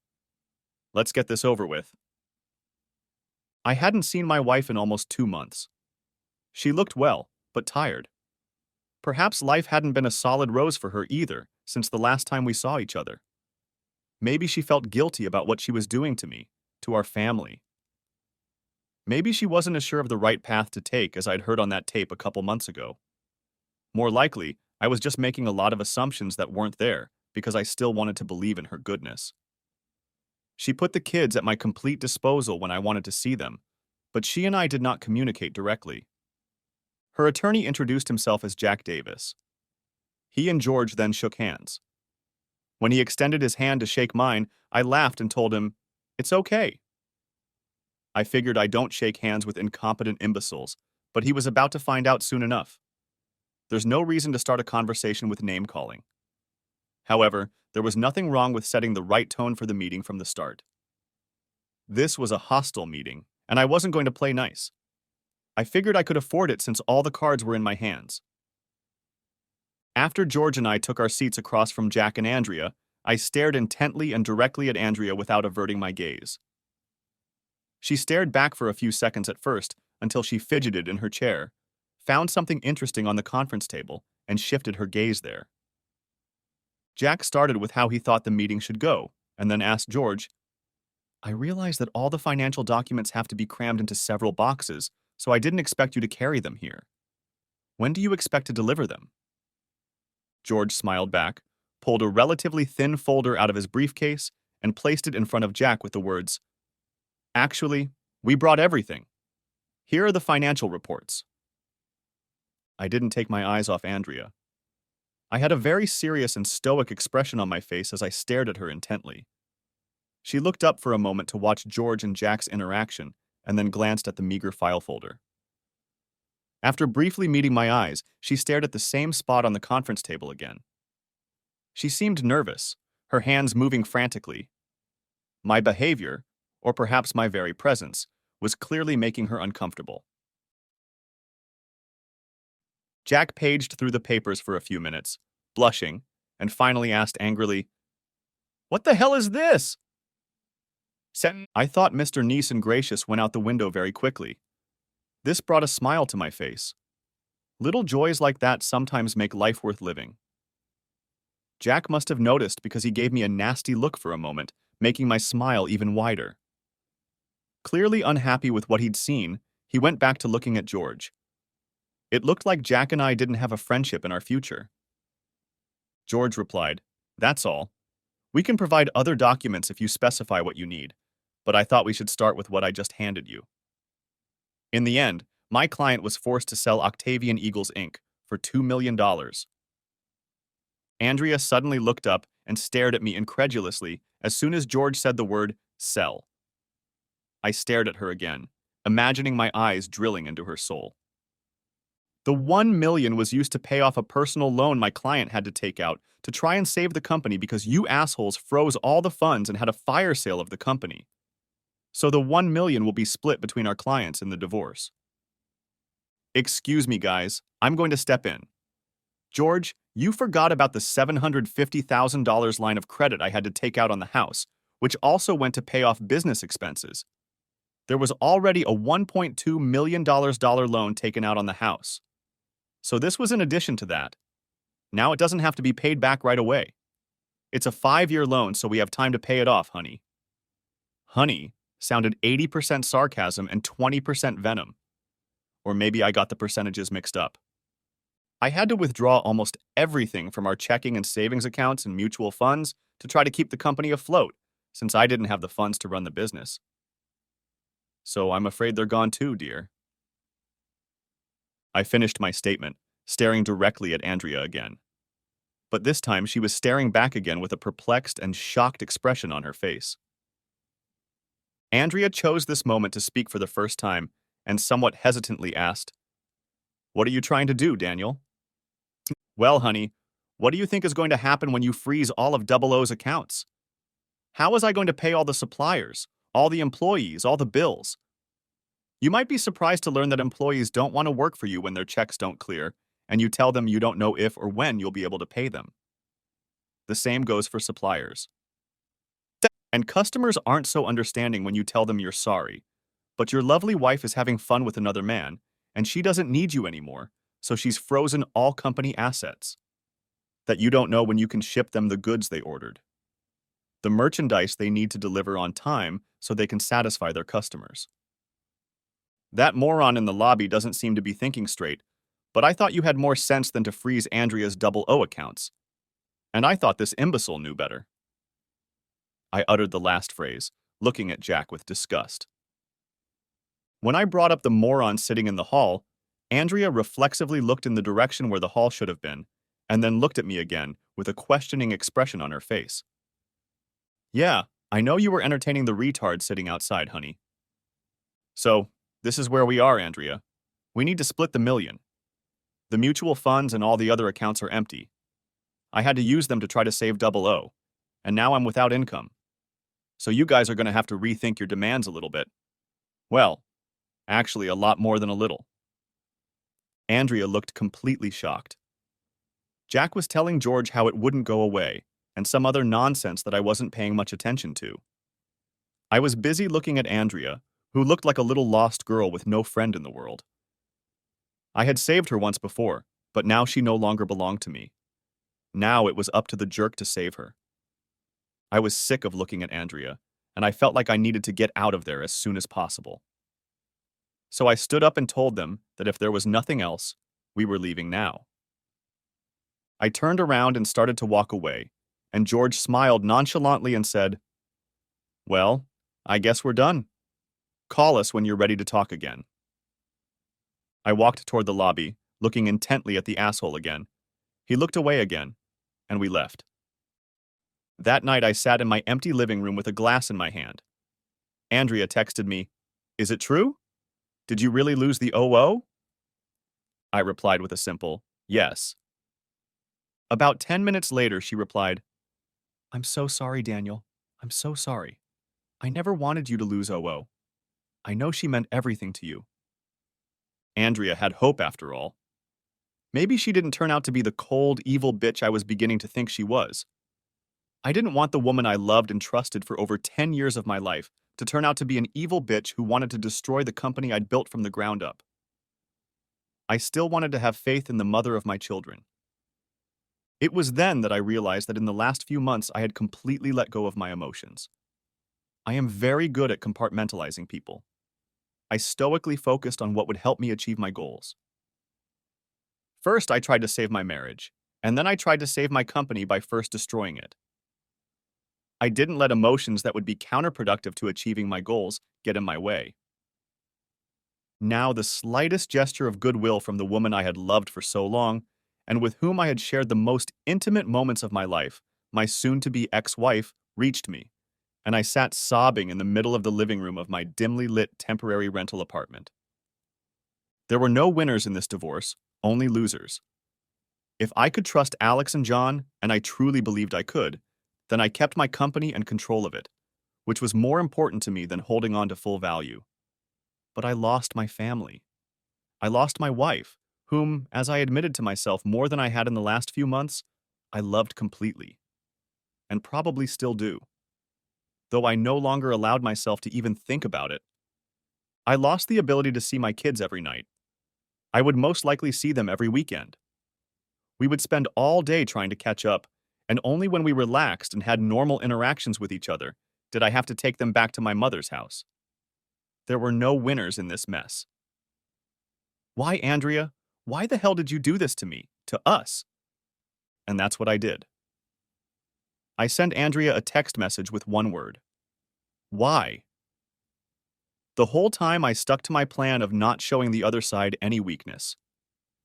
Speaker 1: "Let's get this over with." I hadn't seen my wife in almost 2 months. She looked well, but tired. Perhaps life hadn't been a solid rose for her either since the last time we saw each other. Maybe she felt guilty about what she was doing to me, to our family. Maybe she wasn't as sure of the right path to take as I'd heard on that tape a couple months ago. More likely, I was just making a lot of assumptions that weren't there because I still wanted to believe in her goodness. She put the kids at my complete disposal when I wanted to see them, but she and I did not communicate directly. Her attorney introduced himself as Jack Davis. He and George then shook hands. When he extended his hand to shake mine, I laughed and told him, "It's okay." I figured I don't shake hands with incompetent imbeciles, but he was about to find out soon enough. There's no reason to start a conversation with name-calling. However, there was nothing wrong with setting the right tone for the meeting from the start. This was a hostile meeting, and I wasn't going to play nice. I figured I could afford it since all the cards were in my hands. After George and I took our seats across from Jack and Andrea, I stared intently and directly at Andrea without averting my gaze. She stared back for a few seconds at first until she fidgeted in her chair, found something interesting on the conference table, and shifted her gaze there. Jack started with how he thought the meeting should go, and then asked George, "I realize that all the financial documents have to be crammed into several boxes, so I didn't expect you to carry them here. When do you expect to deliver them?" George smiled back, pulled a relatively thin folder out of his briefcase, and placed it in front of Jack with the words, "Actually, we brought everything. Here are the financial reports." I didn't take my eyes off Andrea. I had a very serious and stoic expression on my face as I stared at her intently. She looked up for a moment to watch George and Jack's interaction, and then glanced at the meager file folder. After briefly meeting my eyes, she stared at the same spot on the conference table again. She seemed nervous, her hands moving frantically. My behavior, or perhaps my very presence, was clearly making her uncomfortable. Jack paged through the papers for a few minutes, blushing, and finally asked angrily, "What the hell is this?" I thought Mr. Nice and Gracious went out the window very quickly. This brought a smile to my face. Little joys like that sometimes make life worth living. Jack must have noticed because he gave me a nasty look for a moment, making my smile even wider. Clearly unhappy with what he'd seen, he went back to looking at George. It looked like Jack and I didn't have a friendship in our future. George replied, "That's all. We can provide other documents if you specify what you need, but I thought we should start with what I just handed you." In the end, my client was forced to sell Octavian Eagles Inc. for $2 million. Andrea suddenly looked up and stared at me incredulously as soon as George said the word sell. I stared at her again, imagining my eyes drilling into her soul. The $1 million was used to pay off a personal loan my client had to take out to try and save the company because you assholes froze all the funds and had a fire sale of the company. So the $1 million will be split between our clients in the divorce. Excuse me, guys, I'm going to step in. George, you forgot about the $750,000 line of credit I had to take out on the house, which also went to pay off business expenses. There was already a $1.2 million loan taken out on the house. So this was in addition to that. Now it doesn't have to be paid back right away. It's a 5-year loan, so we have time to pay it off, honey. Honey sounded 80% sarcasm and 20% venom. Or maybe I got the percentages mixed up. I had to withdraw almost everything from our checking and savings accounts and mutual funds to try to keep the company afloat, since I didn't have the funds to run the business. So I'm afraid they're gone too, dear. I finished my statement, staring directly at Andrea again. But this time she was staring back again with a perplexed and shocked expression on her face. Andrea chose this moment to speak for the first time, and somewhat hesitantly asked, "What are you trying to do, Daniel?" "Well, honey, what do you think is going to happen when you freeze all of Double O's accounts? How was I going to pay all the suppliers, all the employees, all the bills? You might be surprised to learn that employees don't want to work for you when their checks don't clear, and you tell them you don't know if or when you'll be able to pay them. The same goes for suppliers. And customers aren't so understanding when you tell them you're sorry, but your lovely wife is having fun with another man, and she doesn't need you anymore, so she's frozen all company assets. That you don't know when you can ship them the goods they ordered, the merchandise they need to deliver on time so they can satisfy their customers. That moron in the lobby doesn't seem to be thinking straight, but I thought you had more sense than to freeze Andrea's Double O accounts. And I thought this imbecile knew better." I uttered the last phrase, looking at Jack with disgust. When I brought up the moron sitting in the hall, Andrea reflexively looked in the direction where the hall should have been, and then looked at me again with a questioning expression on her face. "Yeah, I know you were entertaining the retard sitting outside, honey. So, this is where we are, Andrea. We need to split the million. The mutual funds and all the other accounts are empty. I had to use them to try to save Double O, and now I'm without income. So you guys are going to have to rethink your demands a little bit. Well, actually a lot more than a little." Andrea looked completely shocked. Jack was telling George how it wouldn't go away, and some other nonsense that I wasn't paying much attention to. I was busy looking at Andrea, who looked like a little lost girl with no friend in the world. I had saved her once before, but now she no longer belonged to me. Now it was up to the jerk to save her. I was sick of looking at Andrea, and I felt like I needed to get out of there as soon as possible. So I stood up and told them that if there was nothing else, we were leaving now. I turned around and started to walk away, and George smiled nonchalantly and said, "Well, I guess we're done. Call us when you're ready to talk again." I walked toward the lobby, looking intently at the asshole again. He looked away again, and we left. That night I sat in my empty living room with a glass in my hand. Andrea texted me, "Is it true? Did you really lose the OO?" I replied with a simple, "Yes." About 10 minutes later, she replied, "I'm so sorry, Daniel. I'm so sorry. I never wanted you to lose OO. I know she meant everything to you." Andrea had hope after all. Maybe she didn't turn out to be the cold, evil bitch I was beginning to think she was. I didn't want the woman I loved and trusted for over 10 years of my life to turn out to be an evil bitch who wanted to destroy the company I'd built from the ground up. I still wanted to have faith in the mother of my children. It was then that I realized that in the last few months I had completely let go of my emotions. I am very good at compartmentalizing people. I stoically focused on what would help me achieve my goals. First, I tried to save my marriage, and then I tried to save my company by first destroying it. I didn't let emotions that would be counterproductive to achieving my goals get in my way. Now, the slightest gesture of goodwill from the woman I had loved for so long, and with whom I had shared the most intimate moments of my life, my soon-to-be ex-wife, reached me, and I sat sobbing in the middle of the living room of my dimly lit temporary rental apartment. There were no winners in this divorce, only losers. If I could trust Alex and John, and I truly believed I could, then I kept my company and control of it, which was more important to me than holding on to full value. But I lost my family. I lost my wife, whom, as I admitted to myself more than I had in the last few months, I loved completely. And probably still do. Though I no longer allowed myself to even think about it. I lost the ability to see my kids every night. I would most likely see them every weekend. We would spend all day trying to catch up, and only when we relaxed and had normal interactions with each other did I have to take them back to my mother's house. There were no winners in this mess. Why, Andrea? Why the hell did you do this to me? To us? And that's what I did. I sent Andrea a text message with one word. Why? The whole time I stuck to my plan of not showing the other side any weakness.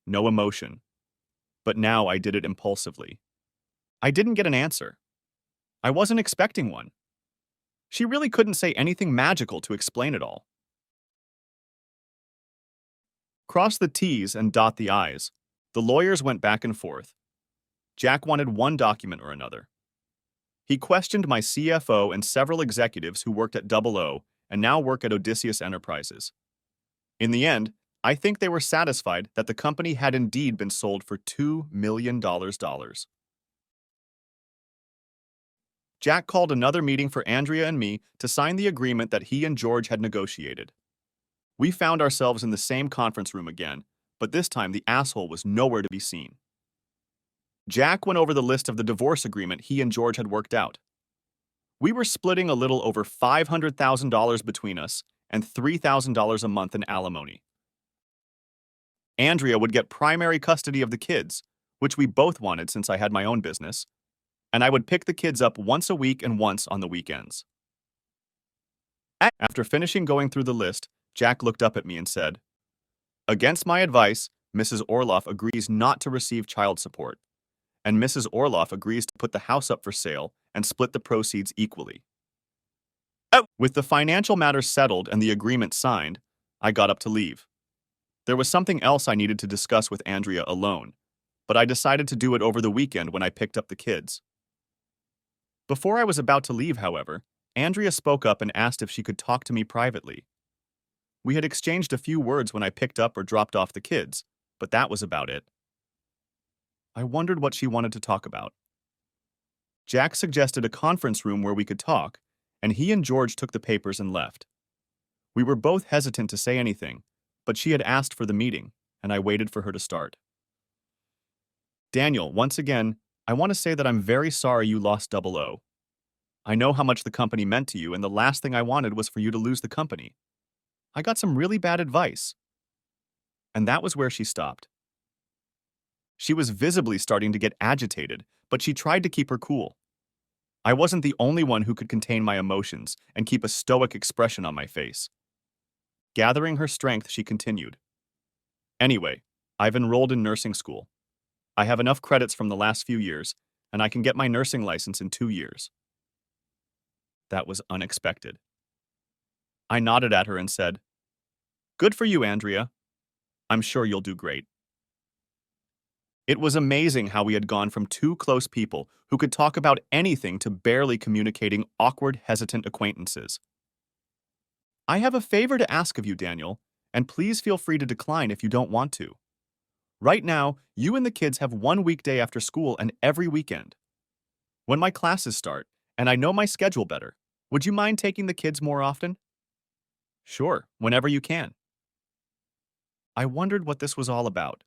Speaker 1: No emotion. But now I did it impulsively. I didn't get an answer. I wasn't expecting one. She really couldn't say anything magical to explain it all. Cross the T's and dot the I's. The lawyers went back and forth. Jack wanted one document or another. He questioned my CFO and several executives who worked at Double O and now work at Odysseus Enterprises. In the end, I think they were satisfied that the company had indeed been sold for $2 million. Jack called another meeting for Andrea and me to sign the agreement that he and George had negotiated. We found ourselves in the same conference room again, but this time the asshole was nowhere to be seen. Jack went over the list of the divorce agreement he and George had worked out. We were splitting a little over $500,000 between us and $3,000 a month in alimony. Andrea would get primary custody of the kids, which we both wanted since I had my own business, and I would pick the kids up once a week and once on the weekends. After finishing going through the list, Jack looked up at me and said, "Against my advice, Mrs. Orloff agrees not to receive child support, and Mrs. Orloff agrees to put the house up for sale and split the proceeds equally." With the financial matters settled and the agreement signed, I got up to leave. There was something else I needed to discuss with Andrea alone, but I decided to do it over the weekend when I picked up the kids. Before I was about to leave, however, Andrea spoke up and asked if she could talk to me privately. We had exchanged a few words when I picked up or dropped off the kids, but that was about it. I wondered what she wanted to talk about. Jack suggested a conference room where we could talk, and he and George took the papers and left. We were both hesitant to say anything, but she had asked for the meeting, and I waited for her to start. "Daniel, once again, I want to say that I'm very sorry you lost Double O. I know how much the company meant to you, and the last thing I wanted was for you to lose the company. I got some really bad advice." And that was where she stopped. She was visibly starting to get agitated, but she tried to keep her cool. I wasn't the only one who could contain my emotions and keep a stoic expression on my face. Gathering her strength, she continued, "Anyway, I've enrolled in nursing school. I have enough credits from the last few years, and I can get my nursing license in 2 years." That was unexpected. I nodded at her and said, "Good for you, Andrea. I'm sure you'll do great." It was amazing how we had gone from two close people who could talk about anything to barely communicating awkward, hesitant acquaintances. "I have a favor to ask of you, Daniel, and please feel free to decline if you don't want to. Right now, you and the kids have one weekday after school and every weekend. When my classes start, and I know my schedule better, would you mind taking the kids more often?" "Sure, whenever you can." I wondered what this was all about.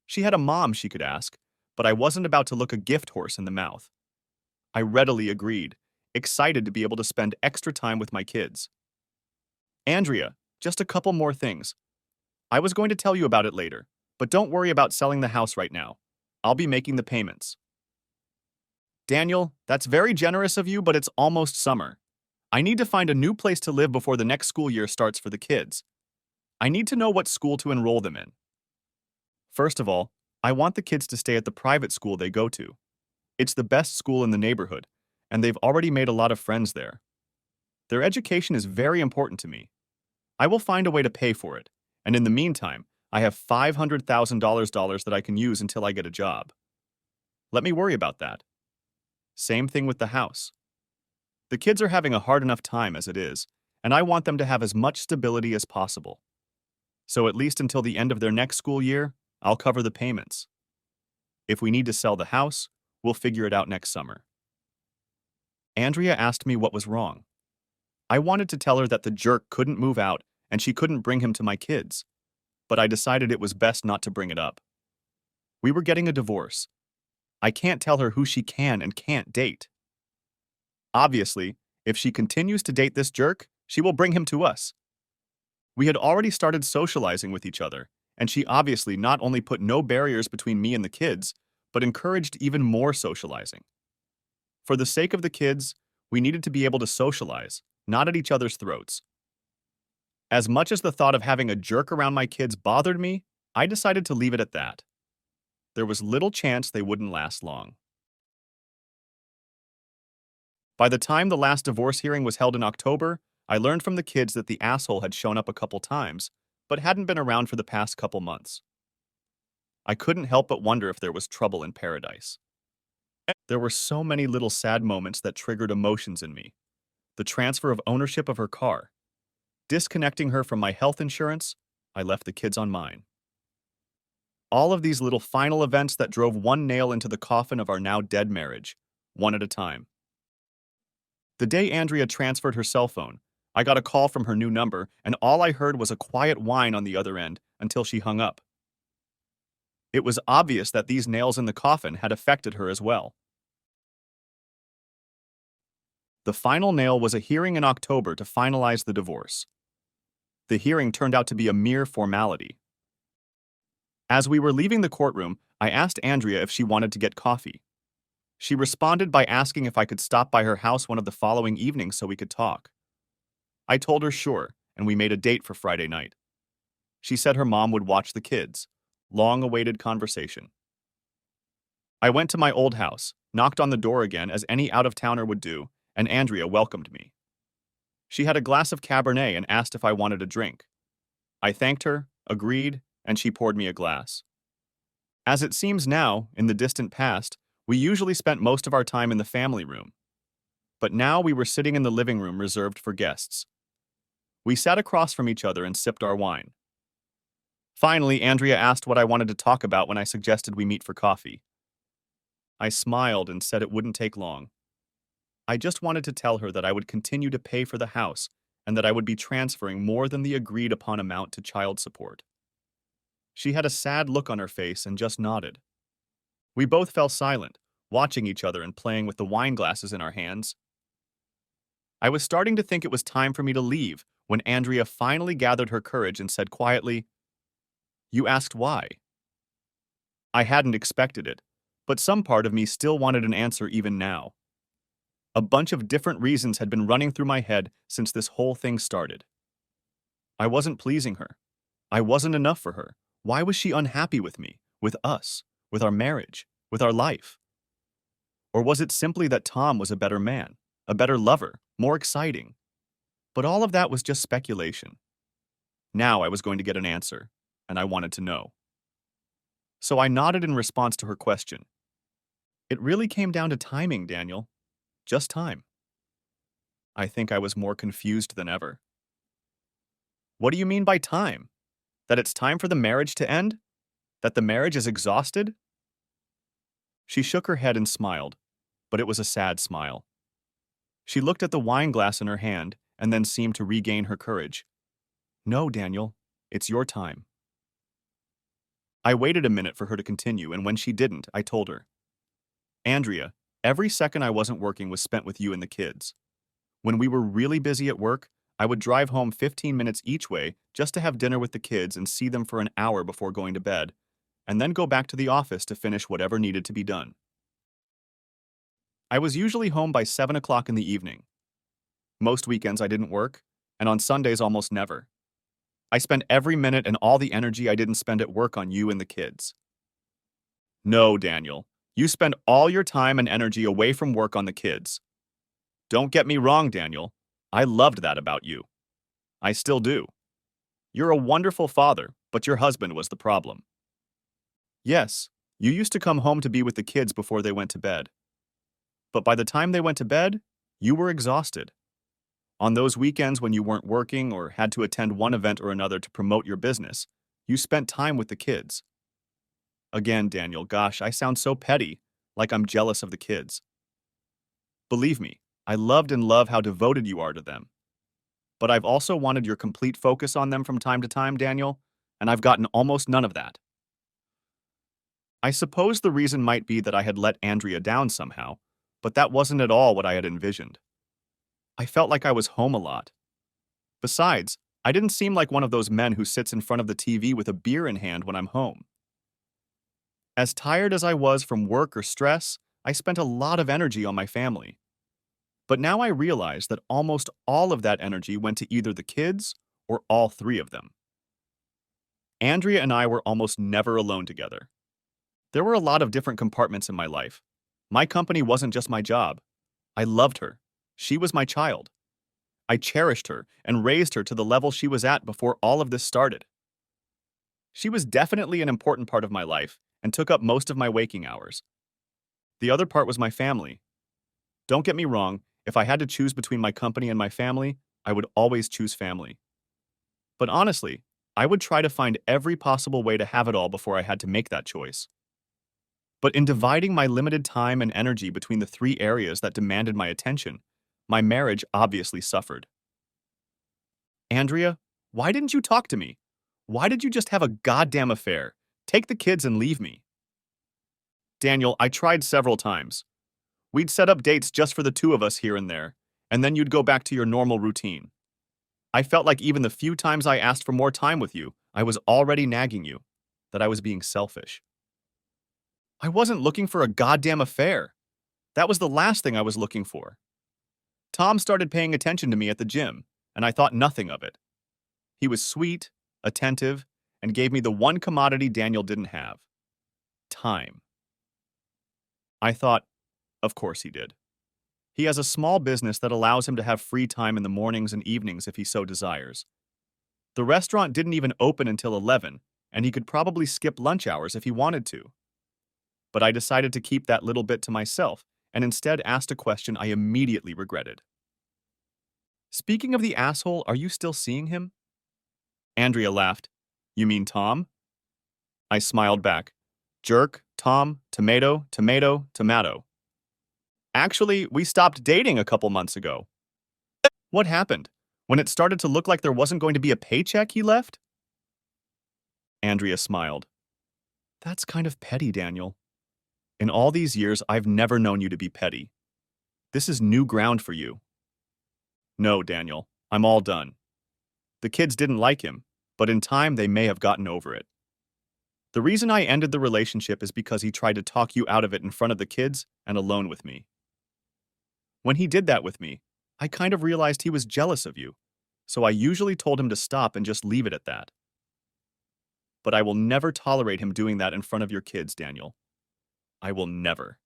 Speaker 1: She had a mom she could ask, but I wasn't about to look a gift horse in the mouth. I readily agreed, excited to be able to spend extra time with my kids. "Andrea, just a couple more things. I was going to tell you about it later, but don't worry about selling the house right now. I'll be making the payments." "Daniel, that's very generous of you, but it's almost summer. I need to find a new place to live before the next school year starts for the kids. I need to know what school to enroll them in. First of all, I want the kids to stay at the private school they go to. It's the best school in the neighborhood, and they've already made a lot of friends there. Their education is very important to me. I will find a way to pay for it, and in the meantime, I have $500,000 that I can use until I get a job. Let me worry about that. Same thing with the house. The kids are having a hard enough time as it is, and I want them to have as much stability as possible. So at least until the end of their next school year, I'll cover the payments. If we need to sell the house, we'll figure it out next summer." Andrea asked me what was wrong. I wanted to tell her that the jerk couldn't move out and she couldn't bring him to my kids, but I decided it was best not to bring it up. We were getting a divorce. I can't tell her who she can and can't date. Obviously, if she continues to date this jerk, she will bring him to us. We had already started socializing with each other, and she obviously not only put no barriers between me and the kids, but encouraged even more socializing. For the sake of the kids, we needed to be able to socialize, not at each other's throats. As much as the thought of having a jerk around my kids bothered me, I decided to leave it at that. There was little chance they wouldn't last long. By the time the last divorce hearing was held in October, I learned from the kids that the asshole had shown up a couple times, but hadn't been around for the past couple months. I couldn't help but wonder if there was trouble in paradise. There were so many little sad moments that triggered emotions in me. The transfer of ownership of her car. Disconnecting her from my health insurance, I left the kids on mine. All of these little final events that drove one nail into the coffin of our now dead marriage, one at a time. The day Andrea transferred her cell phone, I got a call from her new number, and all I heard was a quiet whine on the other end until she hung up. It was obvious that these nails in the coffin had affected her as well. The final nail was a hearing in October to finalize the divorce. The hearing turned out to be a mere formality. As we were leaving the courtroom, I asked Andrea if she wanted to get coffee. She responded by asking if I could stop by her house one of the following evenings so we could talk. I told her sure, and we made a date for Friday night. She said her mom would watch the kids. Long-awaited conversation. I went to my old house, knocked on the door again as any out-of-towner would do, and Andrea welcomed me. She had a glass of Cabernet and asked if I wanted a drink. I thanked her, agreed, and she poured me a glass. As it seems now, in the distant past, we usually spent most of our time in the family room. But now we were sitting in the living room reserved for guests. We sat across from each other and sipped our wine. Finally, Andrea asked what I wanted to talk about when I suggested we meet for coffee. I smiled and said it wouldn't take long. I just wanted to tell her that I would continue to pay for the house and that I would be transferring more than the agreed-upon amount to child support. She had a sad look on her face and just nodded. We both fell silent, watching each other and playing with the wine glasses in our hands. I was starting to think it was time for me to leave when Andrea finally gathered her courage and said quietly, "You asked why." I hadn't expected it, but some part of me still wanted an answer even now. A bunch of different reasons had been running through my head since this whole thing started. I wasn't pleasing her. I wasn't enough for her. Why was she unhappy with me, with us, with our marriage, with our life? Or was it simply that Tom was a better man, a better lover, more exciting? But all of that was just speculation. Now I was going to get an answer, and I wanted to know. So I nodded in response to her question. It really came down to timing, Daniel. Just time. I think I was more confused than ever. What do you mean by time? That it's time for the marriage to end? That the marriage is exhausted? She shook her head and smiled, but it was a sad smile. She looked at the wine glass in her hand and then seemed to regain her courage. No, Daniel, it's your time. I waited a minute for her to continue, and when she didn't, I told her. Andrea, every second I wasn't working was spent with you and the kids. When we were really busy at work, I would drive home 15 minutes each way just to have dinner with the kids and see them for an hour before going to bed, and then go back to the office to finish whatever needed to be done. I was usually home by 7 o'clock in the evening. Most weekends I didn't work, and on Sundays almost never. I spent every minute and all the energy I didn't spend at work on you and the kids. No, Daniel, you spend all your time and energy away from work on the kids. Don't get me wrong, Daniel. I loved that about you. I still do. You're a wonderful father, but your husband was the problem. Yes, you used to come home to be with the kids before they went to bed. But by the time they went to bed, you were exhausted. On those weekends when you weren't working or had to attend one event or another to promote your business, you spent time with the kids. Again, Daniel, gosh, I sound so petty, like I'm jealous of the kids. Believe me, I loved and love how devoted you are to them. But I've also wanted your complete focus on them from time to time, Daniel, and I've gotten almost none of that. I suppose the reason might be that I had let Andrea down somehow, but that wasn't at all what I had envisioned. I felt like I was home a lot. Besides, I didn't seem like one of those men who sits in front of the TV with a beer in hand when I'm home. As tired as I was from work or stress, I spent a lot of energy on my family. But now I realize that almost all of that energy went to either the kids or all three of them. Andrea and I were almost never alone together. There were a lot of different compartments in my life. My company wasn't just my job. I loved her. She was my child. I cherished her and raised her to the level she was at before all of this started. She was definitely an important part of my life and took up most of my waking hours. The other part was my family. Don't get me wrong, if I had to choose between my company and my family, I would always choose family. But honestly, I would try to find every possible way to have it all before I had to make that choice. But in dividing my limited time and energy between the three areas that demanded my attention, my marriage obviously suffered. Andrea, why didn't you talk to me? Why did you just have a goddamn affair? Take the kids and leave me. Daniel, I tried several times. We'd set up dates just for the two of us here and there, and then you'd go back to your normal routine. I felt like even the few times I asked for more time with you, I was already nagging you, that I was being selfish. I wasn't looking for a goddamn affair. That was the last thing I was looking for. Tom started paying attention to me at the gym, and I thought nothing of it. He was sweet, attentive, and gave me the one commodity Daniel didn't have: time. I thought, of course he did. He has a small business that allows him to have free time in the mornings and evenings if he so desires. The restaurant didn't even open until 11, and he could probably skip lunch hours if he wanted to. But I decided to keep that little bit to myself and instead asked a question I immediately regretted. Speaking of the asshole, are you still seeing him? Andrea laughed. You mean Tom? I smiled back. Jerk, Tom, tomato, tomato, tomato. Actually, we stopped dating a couple months ago. What happened? When it started to look like there wasn't going to be a paycheck, he left? Andrea smiled. That's kind of petty, Daniel. In all these years, I've never known you to be petty. This is new ground for you. No, Daniel, I'm all done. The kids didn't like him, but in time they may have gotten over it. The reason I ended the relationship is because he tried to talk you out of it in front of the kids and alone with me. When he did that with me, I kind of realized he was jealous of you, so I usually told him to stop and just leave it at that. But I will never tolerate him doing that in front of your kids, Daniel. I will never.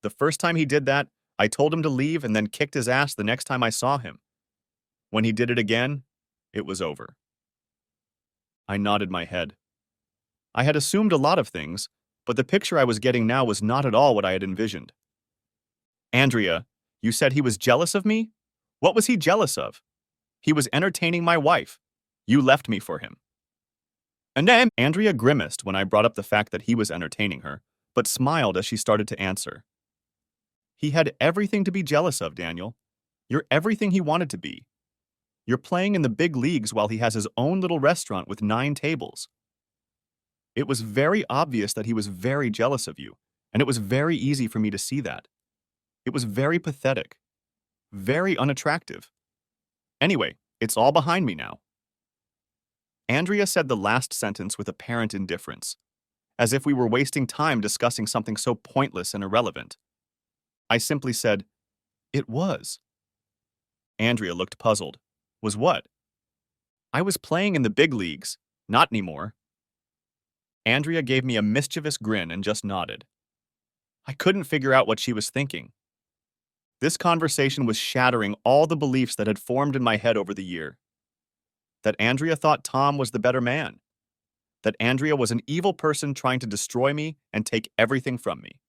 Speaker 1: The first time he did that, I told him to leave and then kicked his ass the next time I saw him. When he did it again, it was over. I nodded my head. I had assumed a lot of things, but the picture I was getting now was not at all what I had envisioned. Andrea, you said he was jealous of me? What was he jealous of? He was entertaining my wife. You left me for him. And then Andrea grimaced when I brought up the fact that he was entertaining her, but smiled as she started to answer. He had everything to be jealous of, Daniel. You're everything he wanted to be. You're playing in the big leagues while he has his own little restaurant with 9 tables. It was very obvious that he was very jealous of you, and it was very easy for me to see that. It was very pathetic, very unattractive. Anyway, it's all behind me now. Andrea said the last sentence with apparent indifference, as if we were wasting time discussing something so pointless and irrelevant. I simply said, "It was." Andrea looked puzzled. Was what? I was playing in the big leagues. Not anymore. Andrea gave me a mischievous grin and just nodded. I couldn't figure out what she was thinking. This conversation was shattering all the beliefs that had formed in my head over the year. That Andrea thought Tom was the better man. That Andrea was an evil person trying to destroy me and take everything from me.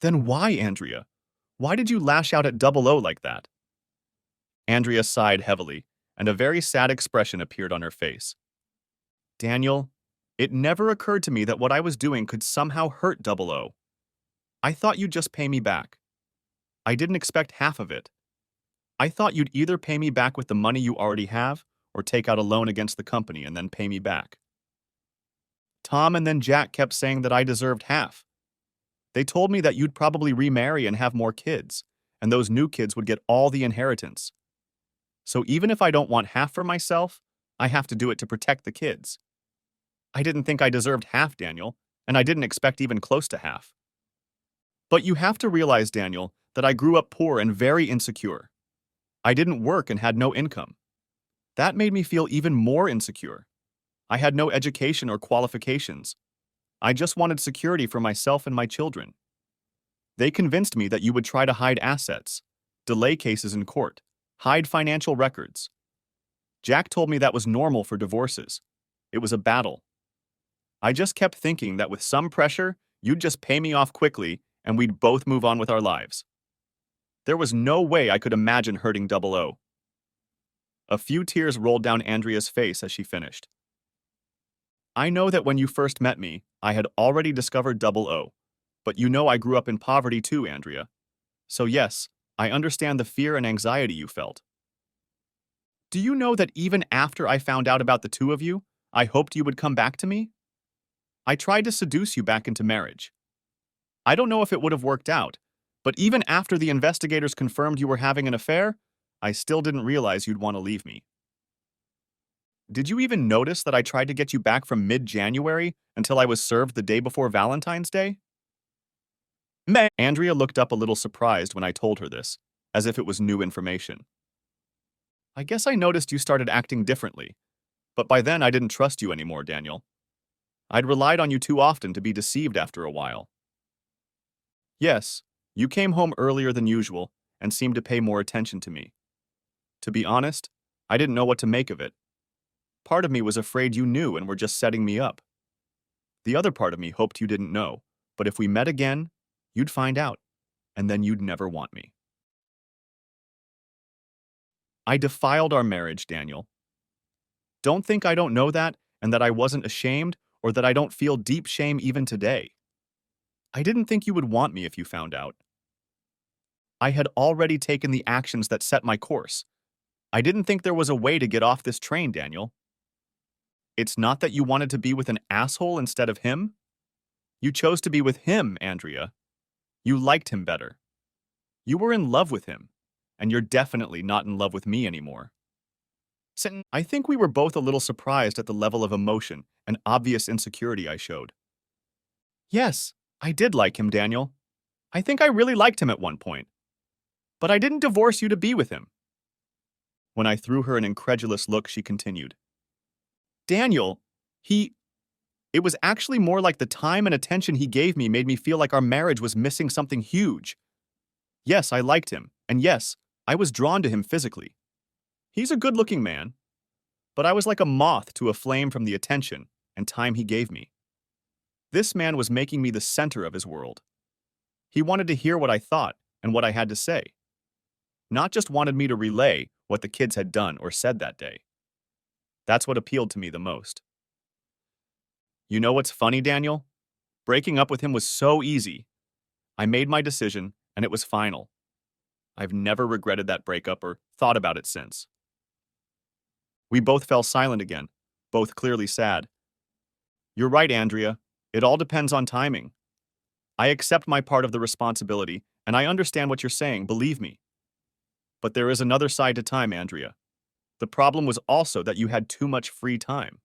Speaker 1: Then why, Andrea? Why did you lash out at Double O like that? Andrea sighed heavily, and a very sad expression appeared on her face. Daniel, it never occurred to me that what I was doing could somehow hurt Double O. I thought you'd just pay me back. I didn't expect half of it. I thought you'd either pay me back with the money you already have, or take out a loan against the company and then pay me back. Tom and then Jack kept saying that I deserved half. They told me that you'd probably remarry and have more kids, and those new kids would get all the inheritance. So even if I don't want half for myself, I have to do it to protect the kids. I didn't think I deserved half, Daniel, and I didn't expect even close to half. But you have to realize, Daniel, that I grew up poor and very insecure. I didn't work and had no income. That made me feel even more insecure. I had no education or qualifications. I just wanted security for myself and my children. They convinced me that you would try to hide assets, delay cases in court, hide financial records. Jack told me that was normal for divorces. It was a battle. I just kept thinking that with some pressure, you'd just pay me off quickly and we'd both move on with our lives. There was no way I could imagine hurting Double O. A few tears rolled down Andrea's face as she finished. I know that when you first met me, I had already discovered Double O, but you know I grew up in poverty too, Andrea. So yes, I understand the fear and anxiety you felt. Do you know that even after I found out about the two of you, I hoped you would come back to me? I tried to seduce you back into marriage. I don't know if it would have worked out, but even after the investigators confirmed you were having an affair, I still didn't realize you'd want to leave me. Did you even notice that I tried to get you back from mid-January until I was served the day before Valentine's Day? Meh. Andrea looked up a little surprised when I told her this, as if it was new information. I guess I noticed you started acting differently, but by then I didn't trust you anymore, Daniel. I'd relied on you too often to be deceived after a while. Yes, you came home earlier than usual and seemed to pay more attention to me. To be honest, I didn't know what to make of it. Part of me was afraid you knew and were just setting me up. The other part of me hoped you didn't know, but if we met again, you'd find out, and then you'd never want me. I defiled our marriage, Daniel. Don't think I don't know that, and that I wasn't ashamed, or that I don't feel deep shame even today. I didn't think you would want me if you found out. I had already taken the actions that set my course. I didn't think there was a way to get off this train, Daniel. It's not that you wanted to be with an asshole instead of him. You chose to be with him, Andrea. You liked him better. You were in love with him, and you're definitely not in love with me anymore. I think we were both a little surprised at the level of emotion and obvious insecurity I showed. Yes, I did like him, Daniel. I think I really liked him at one point. But I didn't divorce you to be with him. When I threw her an incredulous look, she continued. Daniel, it was actually more like the time and attention he gave me made me feel like our marriage was missing something huge. Yes, I liked him, and yes, I was drawn to him physically. He's a good-looking man, but I was like a moth to a flame from the attention and time he gave me. This man was making me the center of his world. He wanted to hear what I thought and what I had to say, not just wanted me to relay what the kids had done or said that day. That's what appealed to me the most. You know what's funny, Daniel? Breaking up with him was so easy. I made my decision, and it was final. I've never regretted that breakup or thought about it since. We both fell silent again, both clearly sad. You're right, Andrea. It all depends on timing. I accept my part of the responsibility, and I understand what you're saying, believe me. But there is another side to time, Andrea. The problem was also that you had too much free time.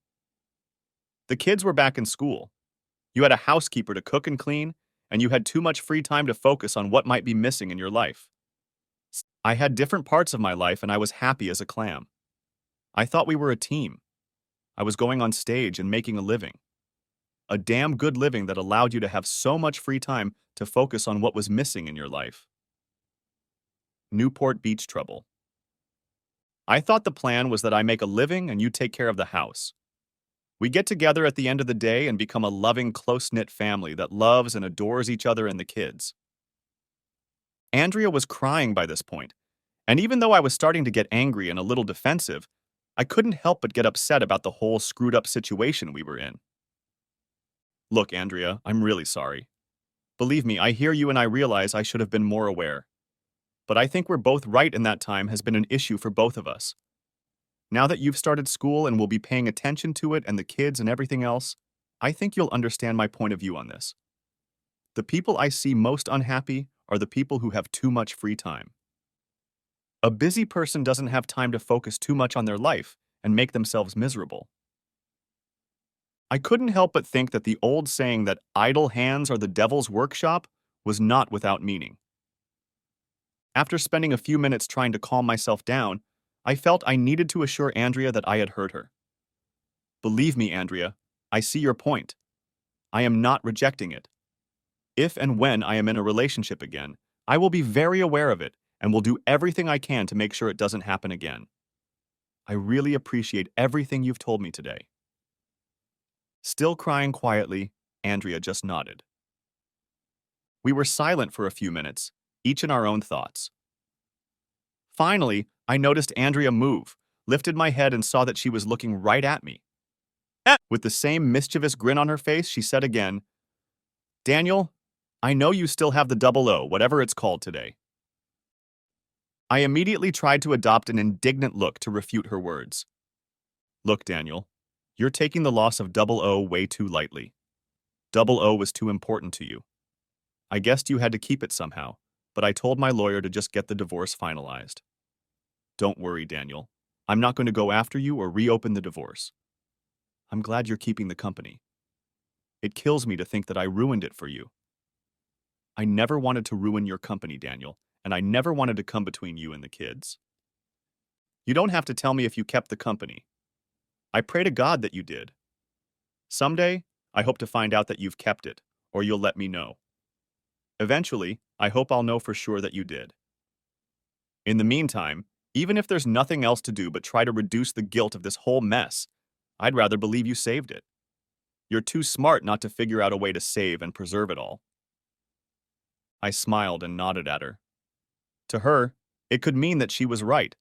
Speaker 1: The kids were back in school. You had a housekeeper to cook and clean, and you had too much free time to focus on what might be missing in your life. I had different parts of my life, and I was happy as a clam. I thought we were a team. I was going on stage and making a living. A damn good living that allowed you to have so much free time to focus on what was missing in your life. Newport Beach trouble. I thought the plan was that I make a living and you take care of the house. We get together at the end of the day and become a loving, close-knit family that loves and adores each other and the kids. Andrea was crying by this point, and even though I was starting to get angry and a little defensive, I couldn't help but get upset about the whole screwed-up situation we were in. Look, Andrea, I'm really sorry. Believe me, I hear you and I realize I should have been more aware. But I think we're both right in that time has been an issue for both of us. Now that you've started school and will be paying attention to it and the kids and everything else, I think you'll understand my point of view on this. The people I see most unhappy are the people who have too much free time. A busy person doesn't have time to focus too much on their life and make themselves miserable. I couldn't help but think that the old saying that idle hands are the devil's workshop was not without meaning. After spending a few minutes trying to calm myself down, I felt I needed to assure Andrea that I had heard her. Believe me, Andrea, I see your point. I am not rejecting it. If and when I am in a relationship again, I will be very aware of it and will do everything I can to make sure it doesn't happen again. I really appreciate everything you've told me today. Still crying quietly, Andrea just nodded. We were silent for a few minutes, each in our own thoughts. Finally, I noticed Andrea move, lifted my head and saw that she was looking right at me. With the same mischievous grin on her face, she said again, "Daniel, I know you still have the double O, whatever it's called today." I immediately tried to adopt an indignant look to refute her words. "Look, Daniel, you're taking the loss of double O way too lightly. Double O was too important to you. I guessed you had to keep it somehow, but I told my lawyer to just get the divorce finalized. Don't worry, Daniel. I'm not going to go after you or reopen the divorce. I'm glad you're keeping the company. It kills me to think that I ruined it for you. I never wanted to ruin your company, Daniel, and I never wanted to come between you and the kids. You don't have to tell me if you kept the company. I pray to God that you did. Someday, I hope to find out that you've kept it, or you'll let me know. Eventually, I hope I'll know for sure that you did. In the meantime, even if there's nothing else to do but try to reduce the guilt of this whole mess, I'd rather believe you saved it. You're too smart not to figure out a way to save and preserve it all." I smiled and nodded at her. To her, it could mean that she was right,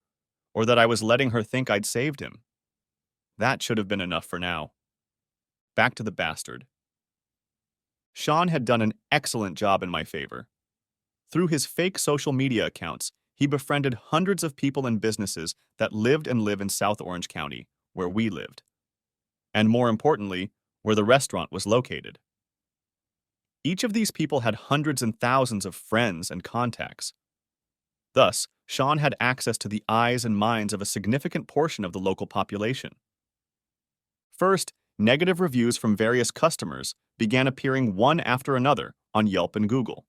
Speaker 1: or that I was letting her think I'd saved him. That should have been enough for now. Back to the bastard. Sean had done an excellent job in my favor. Through his fake social media accounts, he befriended hundreds of people and businesses that lived and live in South Orange County, where we lived. And more importantly, where the restaurant was located. Each of these people had hundreds and thousands of friends and contacts. Thus, Sean had access to the eyes and minds of a significant portion of the local population. First, negative reviews from various customers began appearing one after another on Yelp and Google.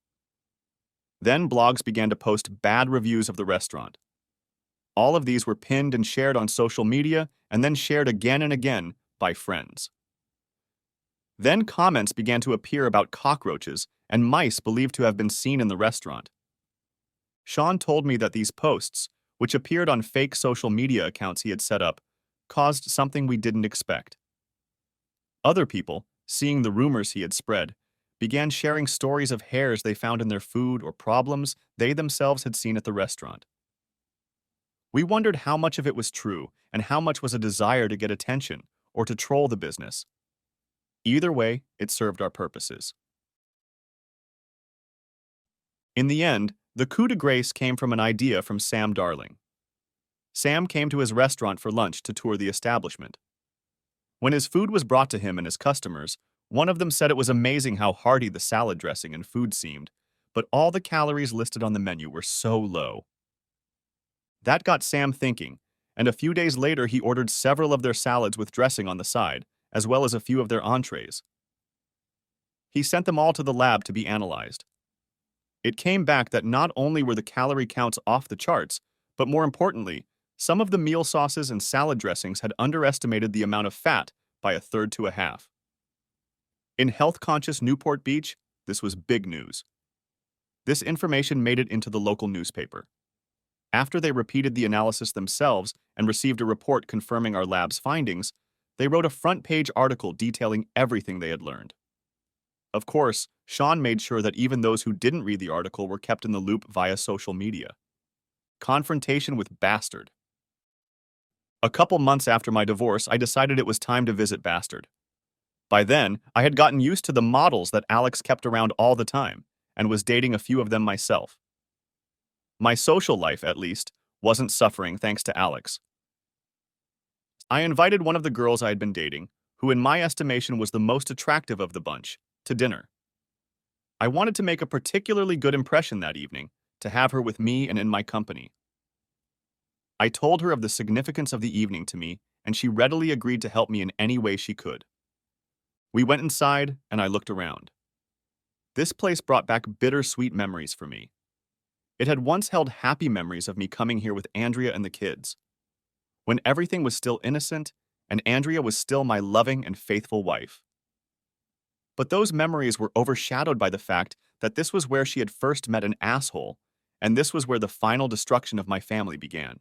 Speaker 1: Then blogs began to post bad reviews of the restaurant. All of these were pinned and shared on social media and then shared again and again by friends. Then comments began to appear about cockroaches and mice believed to have been seen in the restaurant. Sean told me that these posts, which appeared on fake social media accounts he had set up, caused something we didn't expect. Other people, seeing the rumors he had spread, began sharing stories of hairs they found in their food or problems they themselves had seen at the restaurant. We wondered how much of it was true and how much was a desire to get attention or to troll the business. Either way, it served our purposes. In the end, the coup de grace came from an idea from Sam Darling. Sam came to his restaurant for lunch to tour the establishment. When his food was brought to him and his customers, one of them said it was amazing how hearty the salad dressing and food seemed, but all the calories listed on the menu were so low. That got Sam thinking, and a few days later he ordered several of their salads with dressing on the side, as well as a few of their entrees. He sent them all to the lab to be analyzed. It came back that not only were the calorie counts off the charts, but more importantly, some of the meal sauces and salad dressings had underestimated the amount of fat by a third to a half. In health-conscious Newport Beach, this was big news. This information made it into the local newspaper. After they repeated the analysis themselves and received a report confirming our lab's findings, they wrote a front-page article detailing everything they had learned. Of course, Sean made sure that even those who didn't read the article were kept in the loop via social media. Confrontation with Bastard. A couple months after my divorce, I decided it was time to visit Bastard. By then, I had gotten used to the models that Alex kept around all the time, and was dating a few of them myself. My social life, at least, wasn't suffering thanks to Alex. I invited one of the girls I had been dating, who in my estimation was the most attractive of the bunch, to dinner. I wanted to make a particularly good impression that evening, to have her with me and in my company. I told her of the significance of the evening to me, and she readily agreed to help me in any way she could. We went inside, and I looked around. This place brought back bittersweet memories for me. It had once held happy memories of me coming here with Andrea and the kids, when everything was still innocent, and Andrea was still my loving and faithful wife. But those memories were overshadowed by the fact that this was where she had first met an asshole, and this was where the final destruction of my family began.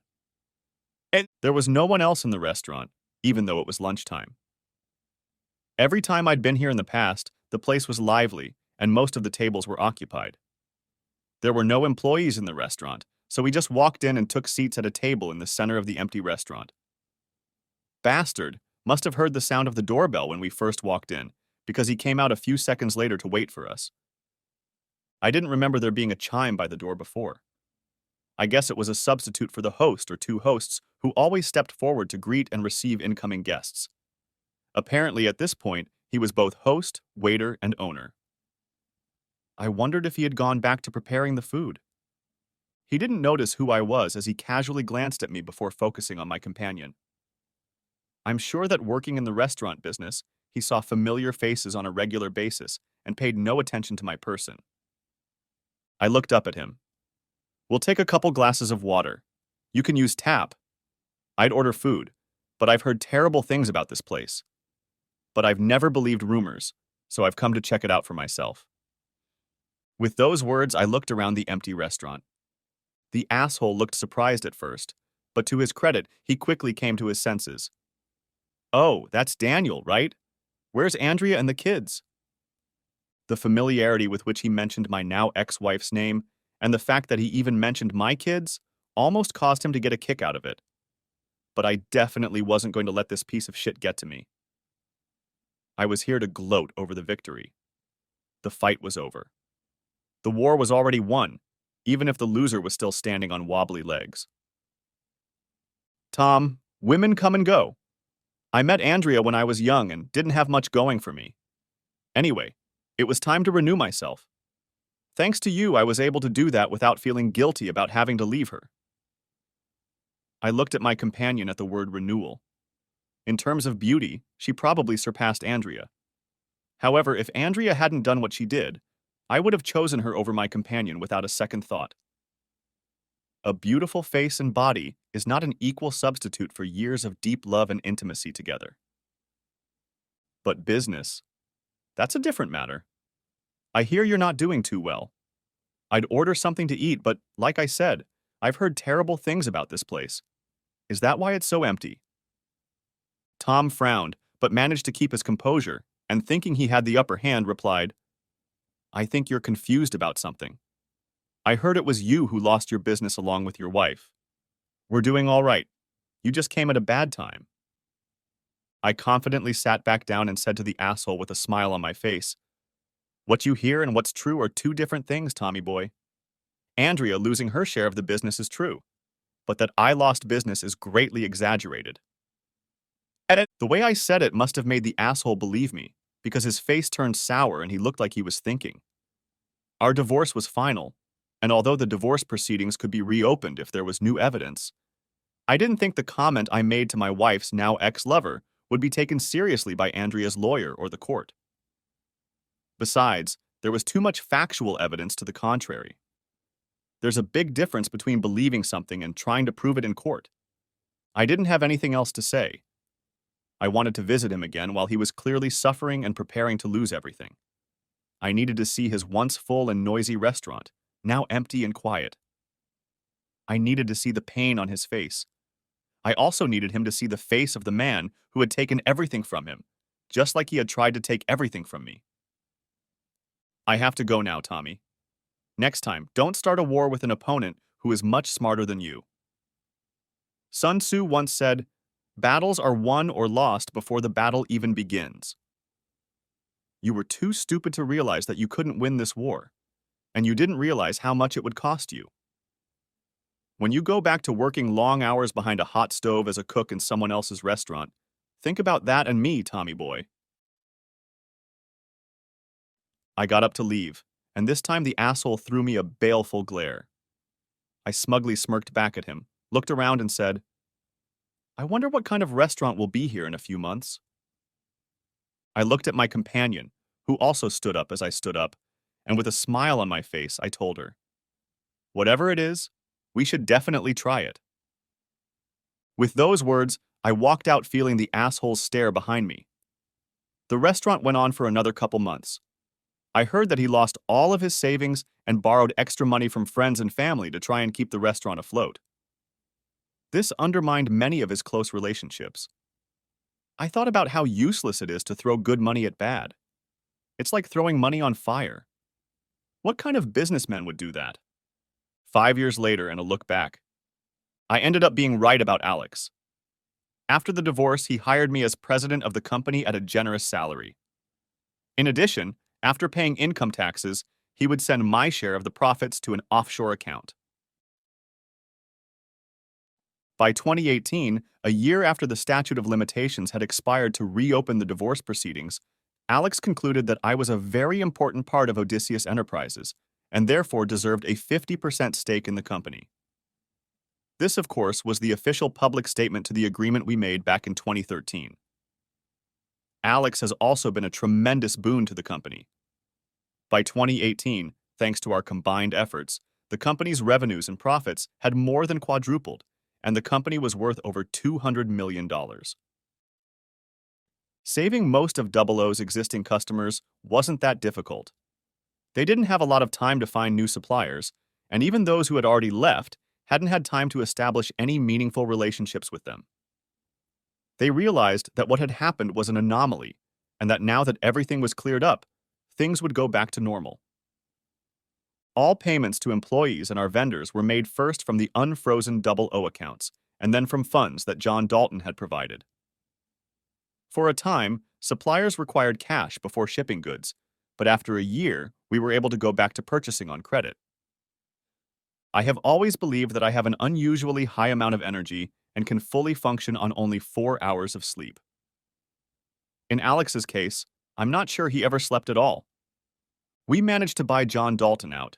Speaker 1: And there was no one else in the restaurant, even though it was lunchtime. Every time I'd been here in the past, the place was lively, and most of the tables were occupied. There were no employees in the restaurant, so we just walked in and took seats at a table in the center of the empty restaurant. Bastard must have heard the sound of the doorbell when we first walked in, because he came out a few seconds later to wait for us. I didn't remember there being a chime by the door before. I guess it was a substitute for the host or two hosts who always stepped forward to greet and receive incoming guests. Apparently, at this point, he was both host, waiter, and owner. I wondered if he had gone back to preparing the food. He didn't notice who I was as he casually glanced at me before focusing on my companion. I'm sure that working in the restaurant business, he saw familiar faces on a regular basis and paid no attention to my person. I looked up at him. "We'll take a couple glasses of water. You can use tap." I'd order food, but I've heard terrible things about this place. But I've never believed rumors, so I've come to check it out for myself. With those words, I looked around the empty restaurant. The asshole looked surprised at first, but to his credit, he quickly came to his senses. "Oh, that's Daniel, right? Where's Andrea and the kids?" The familiarity with which he mentioned my now ex-wife's name, and the fact that he even mentioned my kids, almost caused him to get a kick out of it. But I definitely wasn't going to let this piece of shit get to me. I was here to gloat over the victory. The fight was over. The war was already won, even if the loser was still standing on wobbly legs. Tom, women come and go. I met Andrea when I was young and didn't have much going for me. Anyway, it was time to renew myself. Thanks to you, I was able to do that without feeling guilty about having to leave her. I looked at my companion at the word renewal. In terms of beauty, she probably surpassed Andrea. However, if Andrea hadn't done what she did, I would have chosen her over my companion without a second thought. A beautiful face and body is not an equal substitute for years of deep love and intimacy together. But business, that's a different matter. I hear you're not doing too well. I'd order something to eat, but like I said, I've heard terrible things about this place. Is that why it's so empty? Tom frowned, but managed to keep his composure, and thinking he had the upper hand, replied, "I think you're confused about something. I heard it was you who lost your business along with your wife. We're doing all right. You just came at a bad time." I confidently sat back down and said to the asshole with a smile on my face, "What you hear and what's true are two different things, Tommy boy. Andrea losing her share of the business is true, but that I lost business is greatly exaggerated." The way I said it must have made the asshole believe me, because his face turned sour and he looked like he was thinking. Our divorce was final, and although the divorce proceedings could be reopened if there was new evidence, I didn't think the comment I made to my wife's now ex-lover would be taken seriously by Andrea's lawyer or the court. Besides, there was too much factual evidence to the contrary. There's a big difference between believing something and trying to prove it in court. I didn't have anything else to say. I wanted to visit him again while he was clearly suffering and preparing to lose everything. I needed to see his once full and noisy restaurant, now empty and quiet. I needed to see the pain on his face. I also needed him to see the face of the man who had taken everything from him, just like he had tried to take everything from me. I have to go now, Tommy. Next time, don't start a war with an opponent who is much smarter than you. Sun Tzu once said, "Battles are won or lost before the battle even begins." You were too stupid to realize that you couldn't win this war, and you didn't realize how much it would cost you. When you go back to working long hours behind a hot stove as a cook in someone else's restaurant, think about that and me, Tommy boy. I got up to leave, and this time the asshole threw me a baleful glare. I smugly smirked back at him, looked around and said, "I wonder what kind of restaurant will be here in a few months." I looked at my companion, who also stood up as I stood up, and with a smile on my face, I told her, "Whatever it is, we should definitely try it." With those words, I walked out feeling the asshole's stare behind me. The restaurant went on for another couple months. I heard that he lost all of his savings and borrowed extra money from friends and family to try and keep the restaurant afloat. This undermined many of his close relationships. I thought about how useless it is to throw good money at bad. It's like throwing money on fire. What kind of businessman would do that? 5 years later, and a look back, I ended up being right about Alex. After the divorce, he hired me as president of the company at a generous salary. In addition, after paying income taxes, he would send my share of the profits to an offshore account. By 2018, a year after the statute of limitations had expired to reopen the divorce proceedings, Alex concluded that I was a very important part of Odysseus Enterprises and therefore deserved a 50% stake in the company. This, of course, was the official public statement to the agreement we made back in 2013. Alex has also been a tremendous boon to the company. By 2018, thanks to our combined efforts, the company's revenues and profits had more than quadrupled, and the company was worth over $200 million. Saving most of Double O's existing customers wasn't that difficult. They didn't have a lot of time to find new suppliers, and even those who had already left hadn't had time to establish any meaningful relationships with them. They realized that what had happened was an anomaly, and that now that everything was cleared up, things would go back to normal. All payments to employees and our vendors were made first from the unfrozen Double O accounts, and then from funds that John Dalton had provided. For a time, suppliers required cash before shipping goods, but after a year, we were able to go back to purchasing on credit. I have always believed that I have an unusually high amount of energy and can fully function on only 4 hours of sleep. In Alex's case, I'm not sure he ever slept at all. We managed to buy John Dalton out.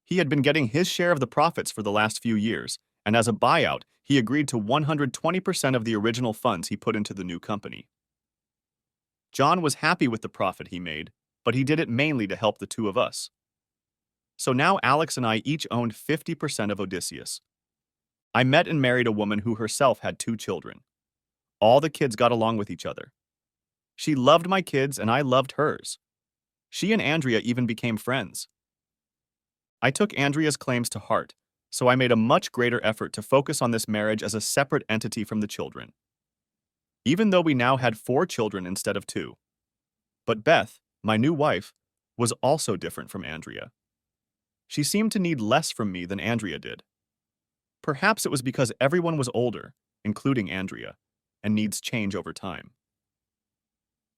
Speaker 1: He had been getting his share of the profits for the last few years, and as a buyout, he agreed to 120% of the original funds he put into the new company. John was happy with the profit he made, but he did it mainly to help the two of us. So now Alex and I each owned 50% of Odysseus. I met and married a woman who herself had 2 children. All the kids got along with each other. She loved my kids and I loved hers. She and Andrea even became friends. I took Andrea's claims to heart, so I made a much greater effort to focus on this marriage as a separate entity from the children. Even though we now had 4 children instead of 2. But Beth, my new wife, was also different from Andrea. She seemed to need less from me than Andrea did. Perhaps it was because everyone was older, including Andrea, and needs change over time.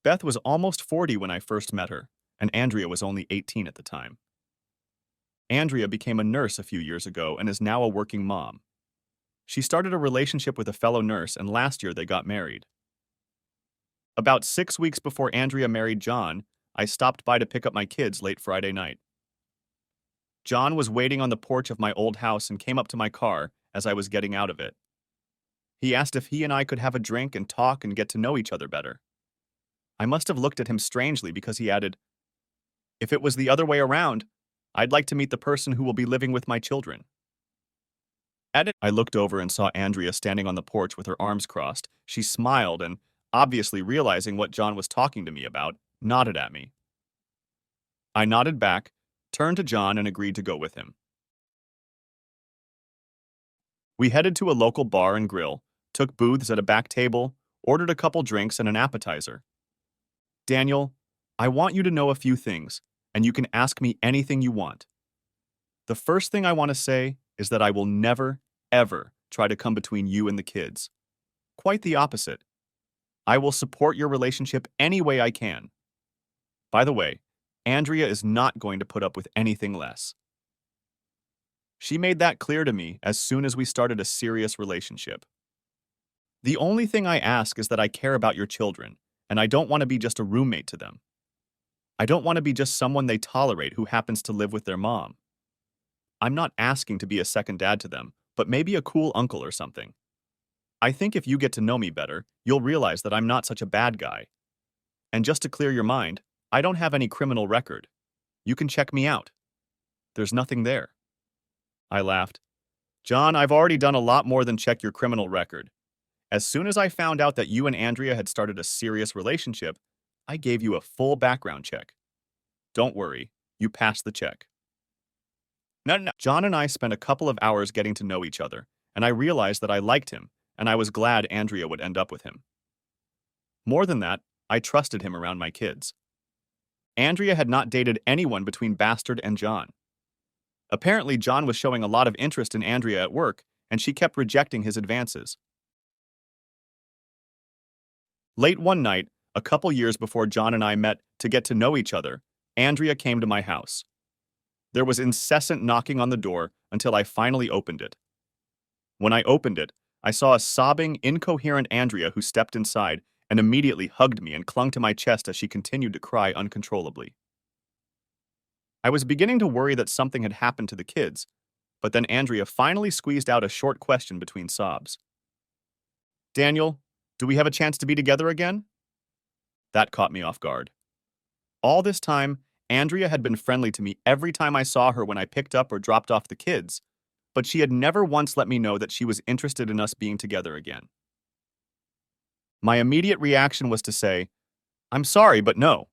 Speaker 1: Beth was almost 40 when I first met her, and Andrea was only 18 at the time. Andrea became a nurse a few years ago and is now a working mom. She started a relationship with a fellow nurse, and last year they got married. About 6 weeks before Andrea married John, I stopped by to pick up my kids late Friday night. John was waiting on the porch of my old house and came up to my car as I was getting out of it. He asked if he and I could have a drink and talk and get to know each other better. I must have looked at him strangely because he added, "If it was the other way around, I'd like to meet the person who will be living with my children." I looked over and saw Andrea standing on the porch with her arms crossed. She smiled and, obviously realizing what John was talking to me about, nodded at me. I nodded back, turned to John, and agreed to go with him. We headed to a local bar and grill, took booths at a back table, ordered a couple drinks and an appetizer. "Daniel, I want you to know a few things, and you can ask me anything you want. The first thing I want to say is that I will never, ever try to come between you and the kids. Quite the opposite. I will support your relationship any way I can. By the way, Andrea is not going to put up with anything less." She made that clear to me as soon as we started a serious relationship. "The only thing I ask is that I care about your children, and I don't want to be just a roommate to them. I don't want to be just someone they tolerate who happens to live with their mom. I'm not asking to be a second dad to them, but maybe a cool uncle or something. I think if you get to know me better, you'll realize that I'm not such a bad guy. And just to clear your mind, I don't have any criminal record. You can check me out. There's nothing there." I laughed. "John, I've already done a lot more than check your criminal record. As soon as I found out that you and Andrea had started a serious relationship, I gave you a full background check. Don't worry, you passed the check." No. John and I spent a couple of hours getting to know each other, and I realized that I liked him, and I was glad Andrea would end up with him. More than that, I trusted him around my kids. Andrea had not dated anyone between Bastard and John. Apparently, John was showing a lot of interest in Andrea at work, and she kept rejecting his advances. Late one night, a couple years before John and I met to get to know each other, Andrea came to my house. There was incessant knocking on the door until I finally opened it. When I opened it, I saw a sobbing, incoherent Andrea who stepped inside and immediately hugged me and clung to my chest as she continued to cry uncontrollably. I was beginning to worry that something had happened to the kids, but then Andrea finally squeezed out a short question between sobs. Daniel, do we have a chance to be together again? That caught me off guard. All this time, Andrea had been friendly to me every time I saw her when I picked up or dropped off the kids, but she had never once let me know that she was interested in us being together again. My immediate reaction was to say, I'm sorry, but no.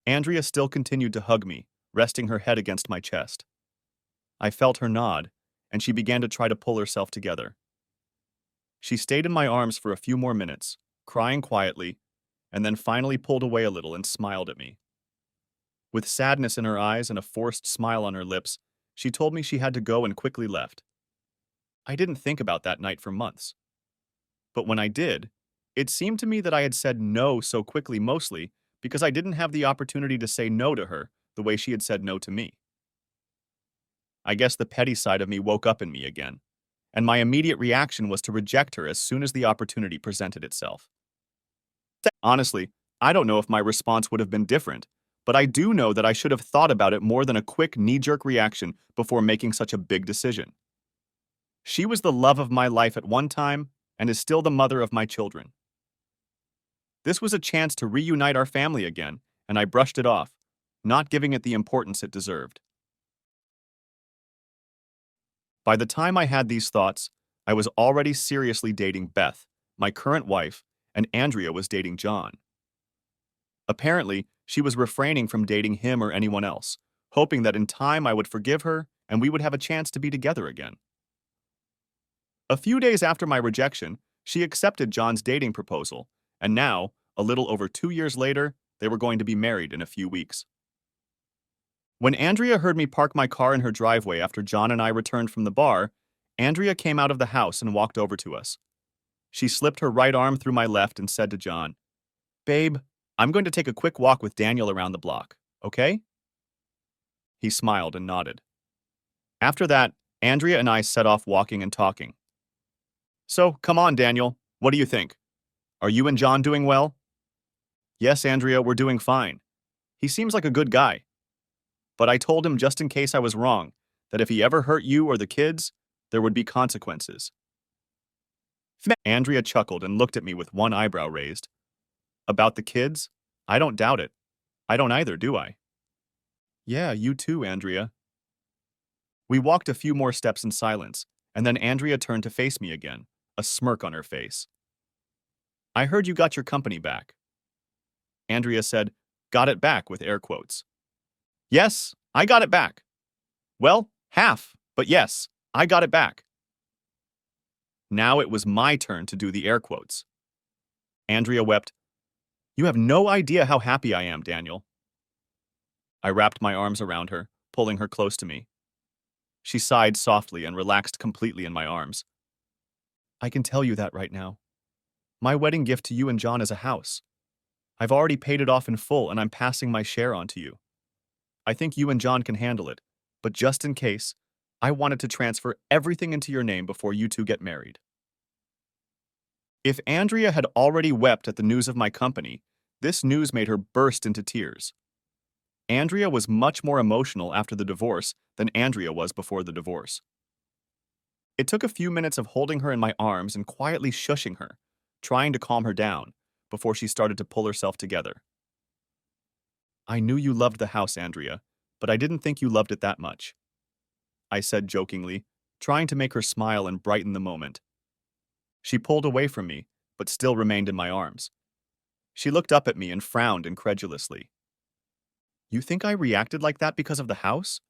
Speaker 1: Andrea still continued to hug me, resting her head against my chest. I felt her nod, and she began to try to pull herself together. She stayed in my arms for a few more minutes, crying quietly, and then finally pulled away a little and smiled at me. With sadness in her eyes and a forced smile on her lips, she told me she had to go and quickly left. I didn't think about that night for months. But when I did, it seemed to me that I had said no so quickly mostly because I didn't have the opportunity to say no to her the way she had said no to me. I guess the petty side of me woke up in me again, and my immediate reaction was to reject her as soon as the opportunity presented itself. Honestly, I don't know if my response would have been different, but I do know that I should have thought about it more than a quick knee-jerk reaction before making such a big decision. She was the love of my life at one time and is still the mother of my children. This was a chance to reunite our family again, and I brushed it off, not giving it the importance it deserved. By the time I had these thoughts, I was already seriously dating Beth, my current wife, and Andrea was dating John. Apparently, she was refraining from dating him or anyone else, hoping that in time I would forgive her and we would have a chance to be together again. A few days after my rejection, she accepted John's dating proposal, and now, a little over 2 years later, they were going to be married in a few weeks. When Andrea heard me park my car in her driveway after John and I returned from the bar, Andrea came out of the house and walked over to us. She slipped her right arm through my left and said to John, Babe, I'm going to take a quick walk with Daniel around the block, okay? He smiled and nodded. After that, Andrea and I set off walking and talking. So, come on, Daniel, what do you think? Are you and John doing well? Yes, Andrea, we're doing fine. He seems like a good guy. But I told him just in case I was wrong, that if he ever hurt you or the kids, there would be consequences. Andrea chuckled and looked at me with one eyebrow raised. About the kids? I don't doubt it. I don't either, do I? Yeah, you too, Andrea. We walked a few more steps in silence, and then Andrea turned to face me again, a smirk on her face. I heard you got your company back. Andrea said, got it back with air quotes. Yes, I got it back. Well, half, but yes, I got it back. Now it was my turn to do the air quotes. Andrea wept. You have no idea how happy I am, Daniel. I wrapped my arms around her, pulling her close to me. She sighed softly and relaxed completely in my arms. I can tell you that right now. My wedding gift to you and John is a house. I've already paid it off in full and I'm passing my share on to you. I think you and John can handle it, but just in case, I wanted to transfer everything into your name before you two get married. If Andrea had already wept at the news of my company, this news made her burst into tears. Andrea was much more emotional after the divorce than Andrea was before the divorce. It took a few minutes of holding her in my arms and quietly shushing her, trying to calm her down, before she started to pull herself together. I knew you loved the house, Andrea, but I didn't think you loved it that much, I said jokingly, trying to make her smile and brighten the moment. She pulled away from me, but still remained in my arms. She looked up at me and frowned incredulously. You think I reacted like that because of the house?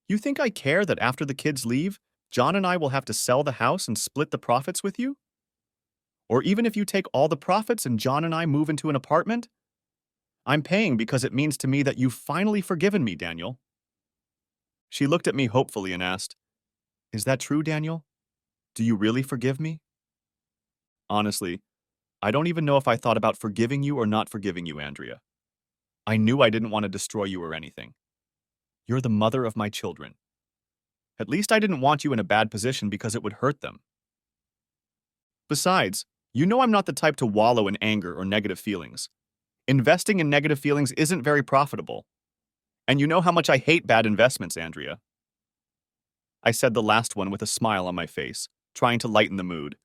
Speaker 1: You think I care that after the kids leave, John and I will have to sell the house and split the profits with you? Or even if you take all the profits and John and I move into an apartment? I'm paying because it means to me that you've finally forgiven me, Daniel. She looked at me hopefully and asked, "Is that true, Daniel? Do you really forgive me?" Honestly, I don't even know if I thought about forgiving you or not forgiving you, Andrea. I knew I didn't want to destroy you or anything. You're the mother of my children. At least I didn't want you in a bad position because it would hurt them. Besides, you know I'm not the type to wallow in anger or negative feelings. Investing in negative feelings isn't very profitable. And you know how much I hate bad investments, Andrea. I said the last one with a smile on my face, trying to lighten the mood.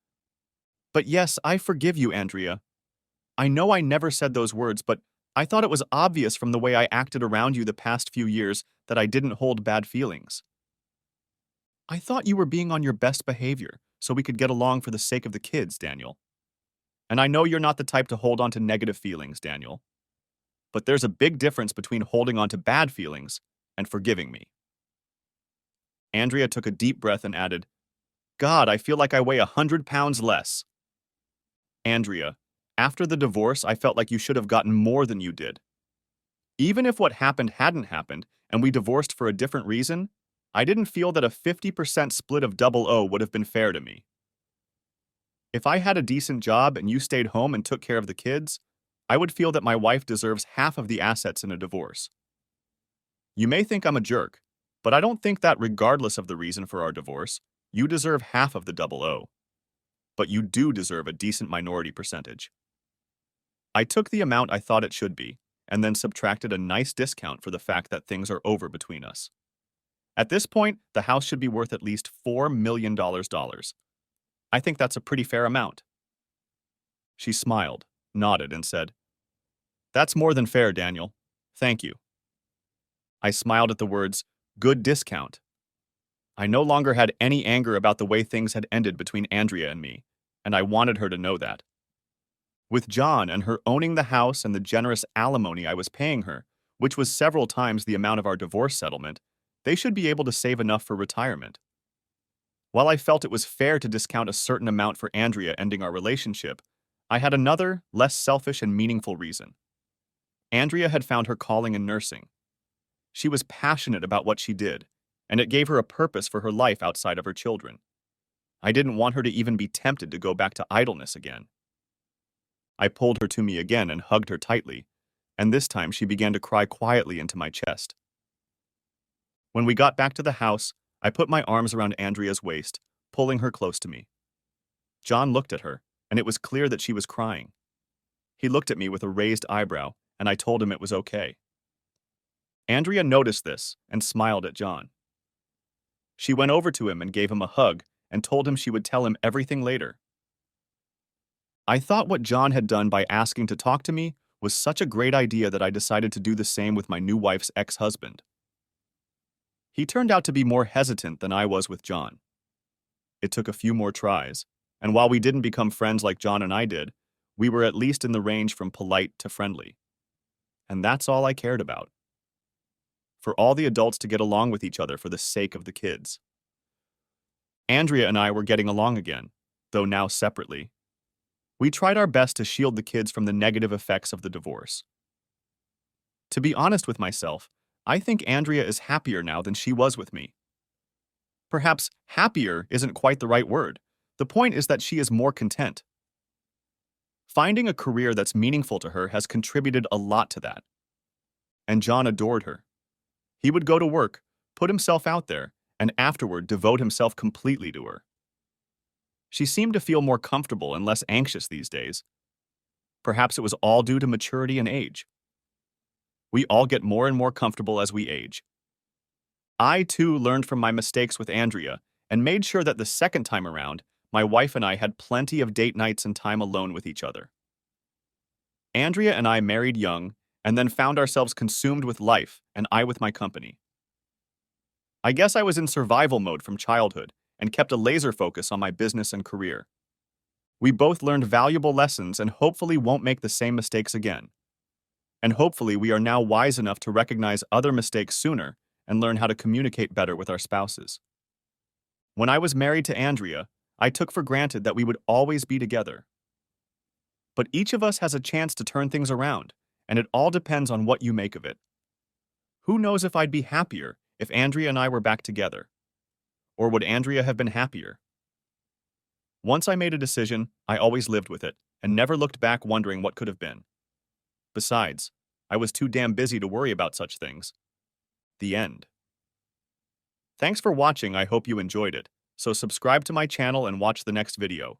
Speaker 1: But yes, I forgive you, Andrea. I know I never said those words, but I thought it was obvious from the way I acted around you the past few years that I didn't hold bad feelings. I thought you were being on your best behavior so we could get along for the sake of the kids, Daniel. And I know you're not the type to hold on to negative feelings, Daniel. But there's a big difference between holding on to bad feelings and forgiving me. Andrea took a deep breath and added, God, I feel like I weigh 100 pounds less. Andrea, after the divorce, I felt like you should have gotten more than you did. Even if what happened hadn't happened and we divorced for a different reason, I didn't feel that a 50% split of double O would have been fair to me. If I had a decent job and you stayed home and took care of the kids, I would feel that my wife deserves half of the assets in a divorce. You may think I'm a jerk, but I don't think that regardless of the reason for our divorce, you deserve half of the double O. But you do deserve a decent minority percentage. I took the amount I thought it should be, and then subtracted a nice discount for the fact that things are over between us. At this point, the house should be worth at least $4 million. I think that's a pretty fair amount. She smiled, nodded, and said, That's more than fair, Daniel. Thank you. I smiled at the words, good discount. I no longer had any anger about the way things had ended between Andrea and me, and I wanted her to know that. With John and her owning the house and the generous alimony I was paying her, which was several times the amount of our divorce settlement, they should be able to save enough for retirement. While I felt it was fair to discount a certain amount for Andrea ending our relationship, I had another, less selfish and meaningful reason. Andrea had found her calling in nursing. She was passionate about what she did, and it gave her a purpose for her life outside of her children. I didn't want her to even be tempted to go back to idleness again. I pulled her to me again and hugged her tightly, and this time she began to cry quietly into my chest. When we got back to the house, I put my arms around Andrea's waist, pulling her close to me. John looked at her, and it was clear that she was crying. He looked at me with a raised eyebrow, and I told him it was okay. Andrea noticed this and smiled at John. She went over to him and gave him a hug and told him she would tell him everything later. I thought what John had done by asking to talk to me was such a great idea that I decided to do the same with my new wife's ex-husband. He turned out to be more hesitant than I was with John. It took a few more tries, and while we didn't become friends like John and I did, we were at least in the range from polite to friendly. And that's all I cared about. For all the adults to get along with each other for the sake of the kids. Andrea and I were getting along again, though now separately. We tried our best to shield the kids from the negative effects of the divorce. To be honest with myself, I think Andrea is happier now than she was with me. Perhaps happier isn't quite the right word. The point is that she is more content. Finding a career that's meaningful to her has contributed a lot to that. And John adored her. He would go to work, put himself out there, and afterward devote himself completely to her. She seemed to feel more comfortable and less anxious these days. Perhaps it was all due to maturity and age. We all get more and more comfortable as we age. I, too, learned from my mistakes with Andrea and made sure that the second time around, my wife and I had plenty of date nights and time alone with each other. Andrea and I married young and then found ourselves consumed with life and I with my company. I guess I was in survival mode from childhood and kept a laser focus on my business and career. We both learned valuable lessons and hopefully won't make the same mistakes again. And hopefully we are now wise enough to recognize other mistakes sooner and learn how to communicate better with our spouses. When I was married to Andrea, I took for granted that we would always be together. But each of us has a chance to turn things around, and it all depends on what you make of it. Who knows if I'd be happier if Andrea and I were back together? Or would Andrea have been happier? Once I made a decision, I always lived with it, and never looked back wondering what could have been. Besides, I was too damn busy to worry about such things. The end. Thanks for watching, I hope you enjoyed it, so subscribe to my channel and watch the next video.